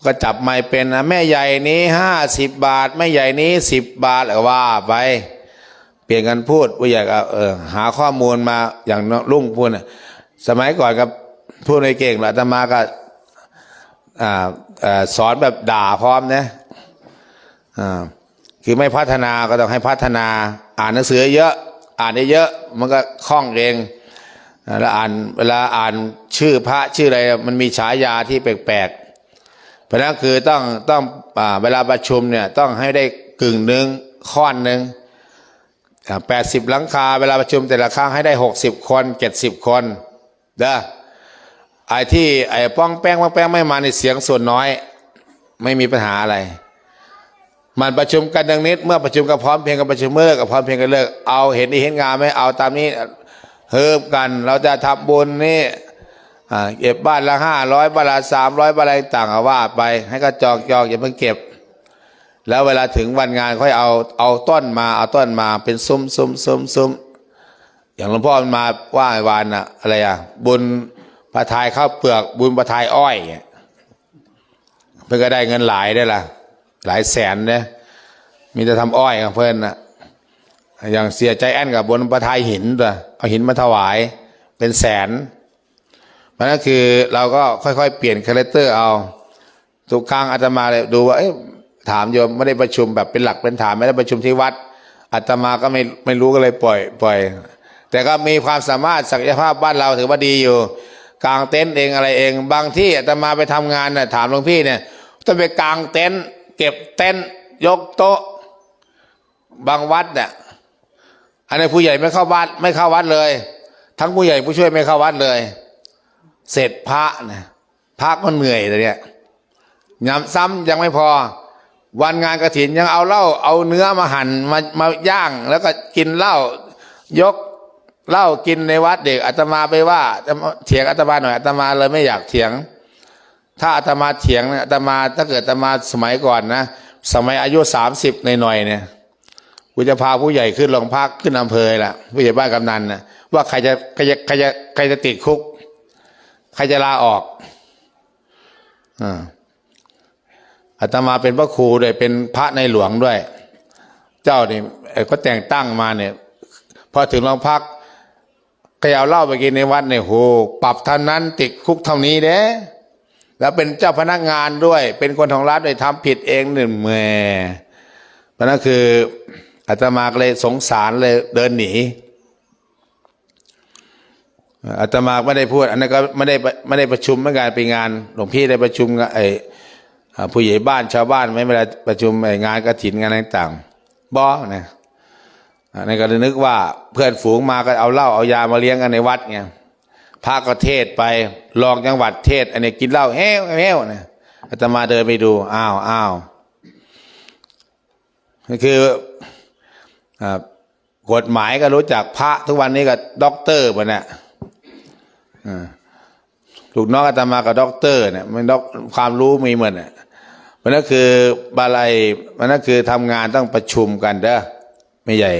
ก็จับไมค์เป็นแม่ใหญ่นี้50 บาทแม่ใหญ่นี้10 บาทว่าไปเปลี่ยนกันพูดผู้ใหญ่ก็หาข้อมูลมาอย่างลุงพูดสมัยก่อนกับพูดในเก่งอาตมาก็สอนแบบด่าพร้อมนะคือไม่พัฒนาก็ต้องให้พัฒนาอ่านหนังสือเยอะอ่านเยอะมันก็คล่องเองแล้วเวลาอ่านชื่อพระชื่ออะไรมันมีฉายาที่แปลกๆเพราะนั้นคือต้องเวลาประชุมเนี่ยต้องให้ได้1/2ค่อนหนึ่ง80หลังคาเวลาประชุมแต่ละครั้งให้ได้60คน70คนเด้อไอ้ที่ป้องแป้งไม่มาในเสียงส่วนน้อยไม่มีปัญหาอะไรมันประชุมกันดังนี้เมื่อประชุมกับพร้อมเพรียงกับประชุมเมื่อกับพร้อมเพรียงกันเลิกเอาเห็นงานไหมเอาตามนี้เพิ่มกันเราจะทำบุญนี่เก็บบ้านละ500บ้านละ300บ้านอะไรต่างว่าไปให้ก็จอกอย่าเพิ่งเก็บแล้วเวลาถึงวันงานค่อยเอาต้นมาเป็นซุ้มอย่างหลวงพ่อมันมาว่าไอ้วานอะไรบุญประทายข้าวเปลือกบุญประทายอ้อยเพื่อก็ได้เงินหลายได้ล่ะหลายแสนเนี่ยมีแต่ทำอ้อยของเพื่อน อย่างเสียใจแอนกับบนประทายหินตัวเอาหินมาถวายเป็นแสนมันก็คือเราก็ค่อยๆเปลี่ยนคาแรคเตอร์เอาทุกครั้งอาตมาเลยดูว่าถามโยมไม่ได้ประชุมแบบเป็นหลักเป็นฐานไม่ได้ประชุมที่วัดอาตมาก็ไม่รู้ก็เลยปล่อยแต่ก็มีความสามารถศักยภาพบ้านเราถือว่าดีอยู่กางเต็นท์เองอะไรเองบางที่อาตมาไปทำงานน่ะถามหลวงพี่เนี่ยต้องไปกางเต็นท์เก็บเต็นท์ยกโต๊ะบางวัดเนี่ยอันนี้ผู้ใหญ่ไม่เข้าวัดเลย ทั้งผู้ใหญ่ผู้ช่วยไม่เข้าวัดเลยเสร็จพระเนี่ยพระก็เหนื่อยเลยเนี่ยย้ำซ้ำยังไม่พอวันงานกฐินยังเอาเหล้าเอาเนื้อมาหั่นมาย่างแล้วก็กินเหล้ายกเหล้ากินในวัดเด็กอาตมาไปว่าเถียงอาตมาหน่อยอาตมาเลยไม่อยากเถียงถ้าอาตมาเถียงเนี่ยอาตมาถ้าเกิดอาตมาสมัยก่อนนะสมัยอายุ30หน่อยเนี่ยกูจะพาผู้ใหญ่ขึ้นโรงพักขึ้นอำเภอละผู้ใหญ่บ้านกำนันนะว่าใครจะติดคุกใครจะลาออกอาตมาเป็นพระครูด้วยเป็นพระในหลวงด้วยเจ้านี่ก็แต่งตั้งมาเนี่ยพอถึงโรงพักใครเอาเหล้าไปกินในวัดเนี่ยโหปรับเท่านั้นติดคุกเท่านี้เด้แล้วเป็นเจ้าพนักงานด้วยเป็นคนของรัฐด้วยทำผิดเองเนี่ยแหม่นั่นคืออาตมาเลยสงสารเลยเดินหนีอาตมาไม่ได้พูดอันนั้นก็ไม่ได้ประชุมเหมือนกันไปงานหลวงพี่ได้ประชุมผู้ใหญ่บ้านชาวบ้านไม่ได้ประชุมงานกฐินงานต่างๆบ่นะในก็นึกว่าเพื่อนฝูงมาก็เอาเหล้าเอายามาเลี้ยงกันในวัดไงพระก็เทศไปรองจังหวัดเทศอันนี้กินเหล้าแห้วนะอาตมาเดินไปดูอ้าวนี่คือกฎหมายก็รู้จักพระทุกวันนี้ก็ด็อกเตอร์ป่ะเนี่ยลูกน้องอาตมากับด็อกเตอร์เนี่ยมันความรู้มีหมดเนี่ยมันก็คือบาลัยมันก็คือทำงานต้องประชุมกันเด้อไม่ใหญ่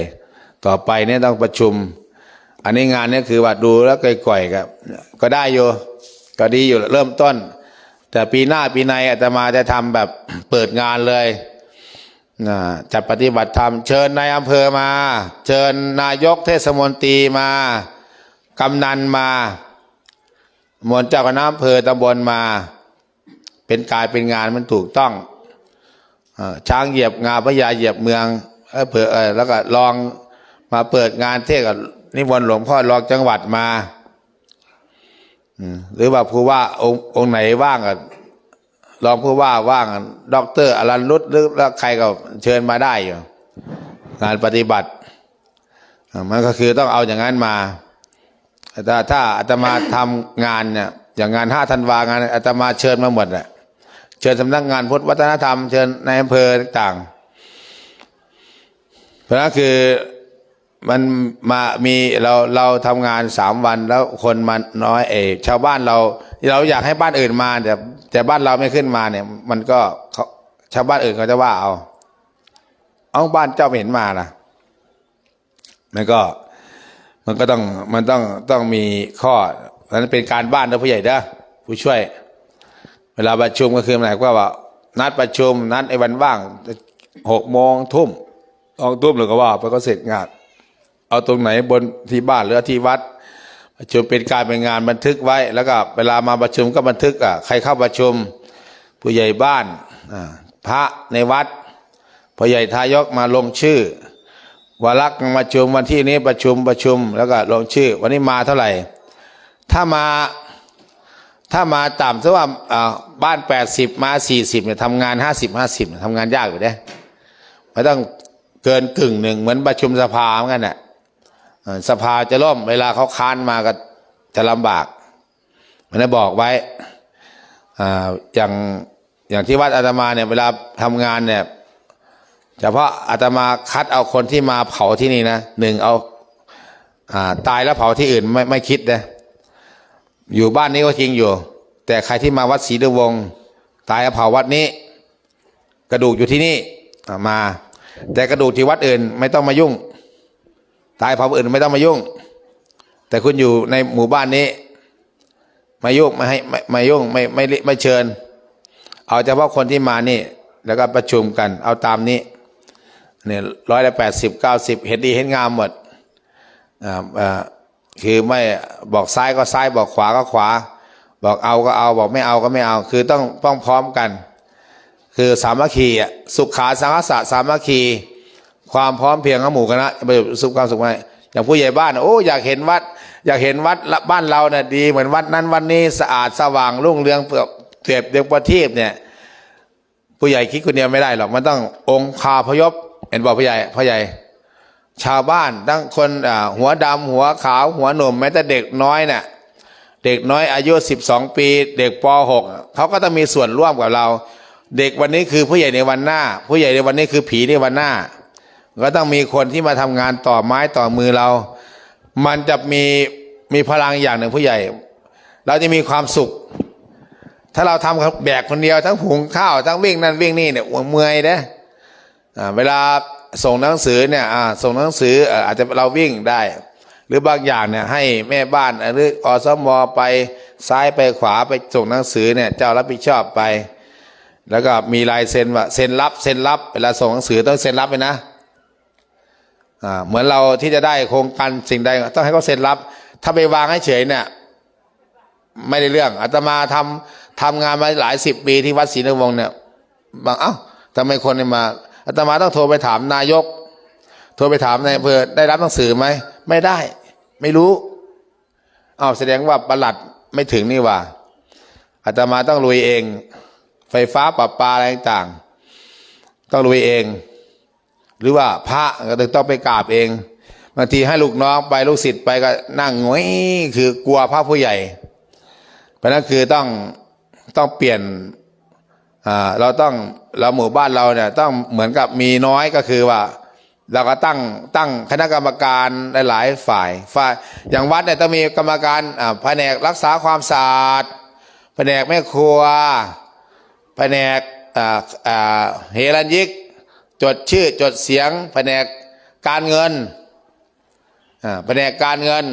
ต่อไปเนี่ยต้องประชุมอันนี้งานเนี่ยคือว่าดูแล้วก่อยๆก็ได้อยู่ก็ดีอยู่เริ่มต้นแต่ปีหน้าปีในอาตมาจะทำแบบเปิดงานเลยจัดปฏิบัติธรรมเชิญนายอำเภอมาเชิญนายกเทศมนตรีมากำนันมามวลเจ้าคณะอำเภอตำบลมาเป็นกายเป็นงานมันถูกต้องช้างเหยียบงาพญาเหยียบเมืองแล้วก็ลองมาเปิดงานเทศกับนิมนต์หลวงพ่อรองจังหวัดมาหรือว่าผู้ว่าองค์ไหนว่างก็รองผู้ว่าว่างด็อกเตอร์อรัญรุตหรือใครก็เชิญมาได้อยู่งานปฏิบัติมันก็คือต้องเอาอย่างนั้นมาถ้าอาตมาทำงานเนี่ยอย่างงาน5 ธันวางานอาตมาเชิญมาหมดแหละเชิญสำนักงานพุทธวัฒนธรรมเชิญในอำเภอต่างๆเพราะนั้นคือมันมีเราทำงาน3 วันแล้วคนมาน้อยชาวบ้านเราอยากให้บ้านอื่นมาแต่บ้านเราไม่ขึ้นมาเนี่ยมันก็ชาวบ้านอื่นเขาจะว่าเอาบ้านเจ้าไม่เห็นมานะมันต้องมีข้อนั้นเป็นการบ้านนะผู้ใหญ่เด้อผู้ช่วยเวลาประชุมก็คือหมายความว่านัดประชุมนัดวันว่าง6 โมงทุ่มหรือก็ว่าไปก็เสร็จงานเอาตรงไหนบนที่บ้านหรือที่วัดประชุมเป็นการเป็นงานบันทึกไว้แล้วก็เวลามาประชุมก็บันทึกใครเข้าประชุมผู้ใหญ่บ้านพระในวัดผู้ใหญ่ทายกมาลงชื่อวาระการประชุมวันที่นี้ประชุมแล้วก็ลงชื่อวันนี้มาเท่าไหร่ถ้ามาต่ำซะว่าบ้าน80มา40เนี่ยทำงาน50ทำงานยากอยู่เด้ไม่ต้องเกินกึ่งหนึ่งเหมือนประชุมสภาเหมือนกันน่ะสภาจะล่มเวลาเขาค้านมาก็จะลำบากมันได้บอกไว้อย่างที่วัดอาตมาเนี่ยเวลาทำงานเนี่ยเฉพาะอาตมาคัดเอาคนที่มาเผาที่นี่นะ1เอาตายแล้วเผาที่อื่นไม่คิดนะอยู่บ้านนี้ก็จริงอยู่แต่ใครที่มาวัดศรีดวงตายแล้วเผาวัดนี้กระดูกอยู่ที่นี่มาแต่กระดูกที่วัดอื่นไม่ต้องมายุ่งตายเผาอื่นไม่ต้องมายุ่งแต่คุณอยู่ในหมู่บ้านนี้มายุ่งไม่ให้มายุ่งไม่เชิญเอาเฉพาะคนที่มานี่แล้วก็ประชุมกันเอาตามนี้ เนี่ย80-90เห็นดีเห็นงามหมดคือไม่บอกซ้ายก็ซ้ายบอกขวาก็ขวาบอกเอาก็เอาบอกไม่เอาก็ไม่เอาคือต้องพร้อมกันคือสามัคคีสุขาสังคสะสามัคคีความพร้อมเพรียงของหมู่คณะประโยชน์สุขความสุขไหมอย่างผู้ใหญ่บ้านโอ้อยากเห็นวัดบ้านเราเนี่ยดีเหมือนวัดนั้นวันนี้สะอาดสว่างรุ่งเรืองเปรียบเดียวประทีปเนี่ยผู้ใหญ่คิดคนเดียวไม่ได้หรอกมันต้ององค์คาพยพเห็นบอกพ่อใหญ่ชาวบ้านทั้งคนหัวดำหัวขาวหัวหนุ่มแม้แต่เด็กน้อยเนี่ยเด็กน้อยอายุ12 ปีเด็กป.6 เขาก็ต้องมีส่วนร่วมกับเราเด็กวันนี้คือผู้ใหญ่ในวันหน้าผู้ใหญ่ในวันนี้คือผีในวันหน้าก็ต้องมีคนที่มาทำงานต่อไม้ต่อมือเรามันจะมีพลังอย่างหนึ่งผู้ใหญ่เราจะมีความสุขถ้าเราทำแบกคนเดียวทั้งหุงข้าวทั้งวิ่งนั่นวิ่งนี่เนี่ยเมื่อยนะเวลาส่งหนังสือเนี่ยส่งหนังสืออาจจะเราวิ่งได้หรือบางอย่างเนี่ยให้แม่บ้านหรืออสม.ไปซ้ายไปขวาไปส่งหนังสือเนี่ยเจ้ารับผิดชอบไปแล้วก็มีลายเซ็นว่าเซ็นรับเวลาส่งหนังสือต้องเซ็นรับไปนะเหมือนเราที่จะได้โครงการสิ่งใดต้องให้เขาเซ็นรับถ้าไปวางให้เฉยเนี่ยไม่ได้เรื่องอาตมาทำงานมาหลาย10 ปีที่วัดศรีนวงศ์เนี่ยบางทำไมคนเนี่ยมาอาตมาต้องโทรไปถามนายกโทรไปถามนายอำเภอได้รับหนังสือไหมไม่ได้ไม่รู้แสดงว่าปลัดไม่ถึงนี่ว่าอาตมาต้องลุยเองไฟฟ้าประปาอะไรต่างต้องลุยเองหรือว่าพระก็ต้องไปกราบเองบางทีให้ลูกน้องไปลูกศิษย์ไปก็นั่งงอยคือกลัวพระผู้ใหญ่เพราะนั้นคือต้องเปลี่ยนเราหมู่บ้านเราเนี่ยต้องเหมือนกับมีน้อยก็คือว่าเราก็ตั้งคณะกรรมการหลายๆฝ่ายอย่างวัดเนี่ยต้องมีกรรมการแผนกรักษาความสะอาดแผนกแม่ครัวแผนกเฮรัญญิกจดชื่อจดเสียงแผนกการเงินแผนกการเงิน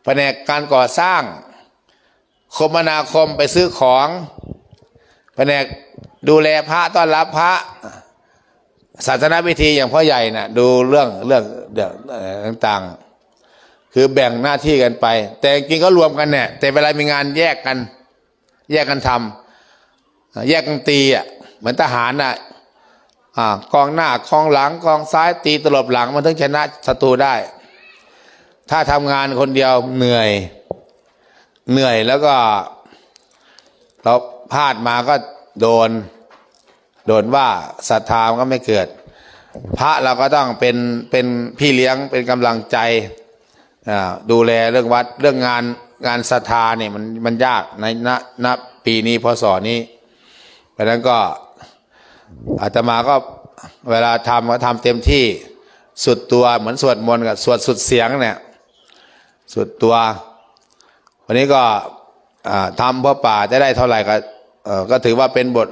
แผนกการก่อสร้างคมนาคมไปซื้อของแผนกดูแลพระต้อนรับพระศาสนพิธีอย่างพ่อใหญ่น่ะดูเรื่องต่างๆคือแบ่งหน้าที่กันไปแต่จริงๆก็รวมกันเนี่ยแต่เวลามีงานแยกกันทำแยกกันตีเหมือนทหารกองหน้ากองหลังกองซ้ายตีตลบหลังมันถึงชนะศัตรูได้ถ้าทำงานคนเดียวเหนื่อยแล้วก็เราพลาดมาก็โดนว่าศรัทธามันก็ไม่เกิดพระเราก็ต้องเป็นพี่เลี้ยงเป็นกำลังใจดูแลเรื่องวัดเรื่องงานศรัทธาเนี่ยมันยากในณปีนี้พศนี้เพราะนั้นก็อาตมาก็เวลาทำก็ทำเต็มที่สุดตัวเหมือนสวดมนต์กับสวดสุดเสียงเนี่ยสุดตัววันนี้ก็ทำเพื่อป่าจะได้เท่าไหร่ก็ถือว่าเป็นบท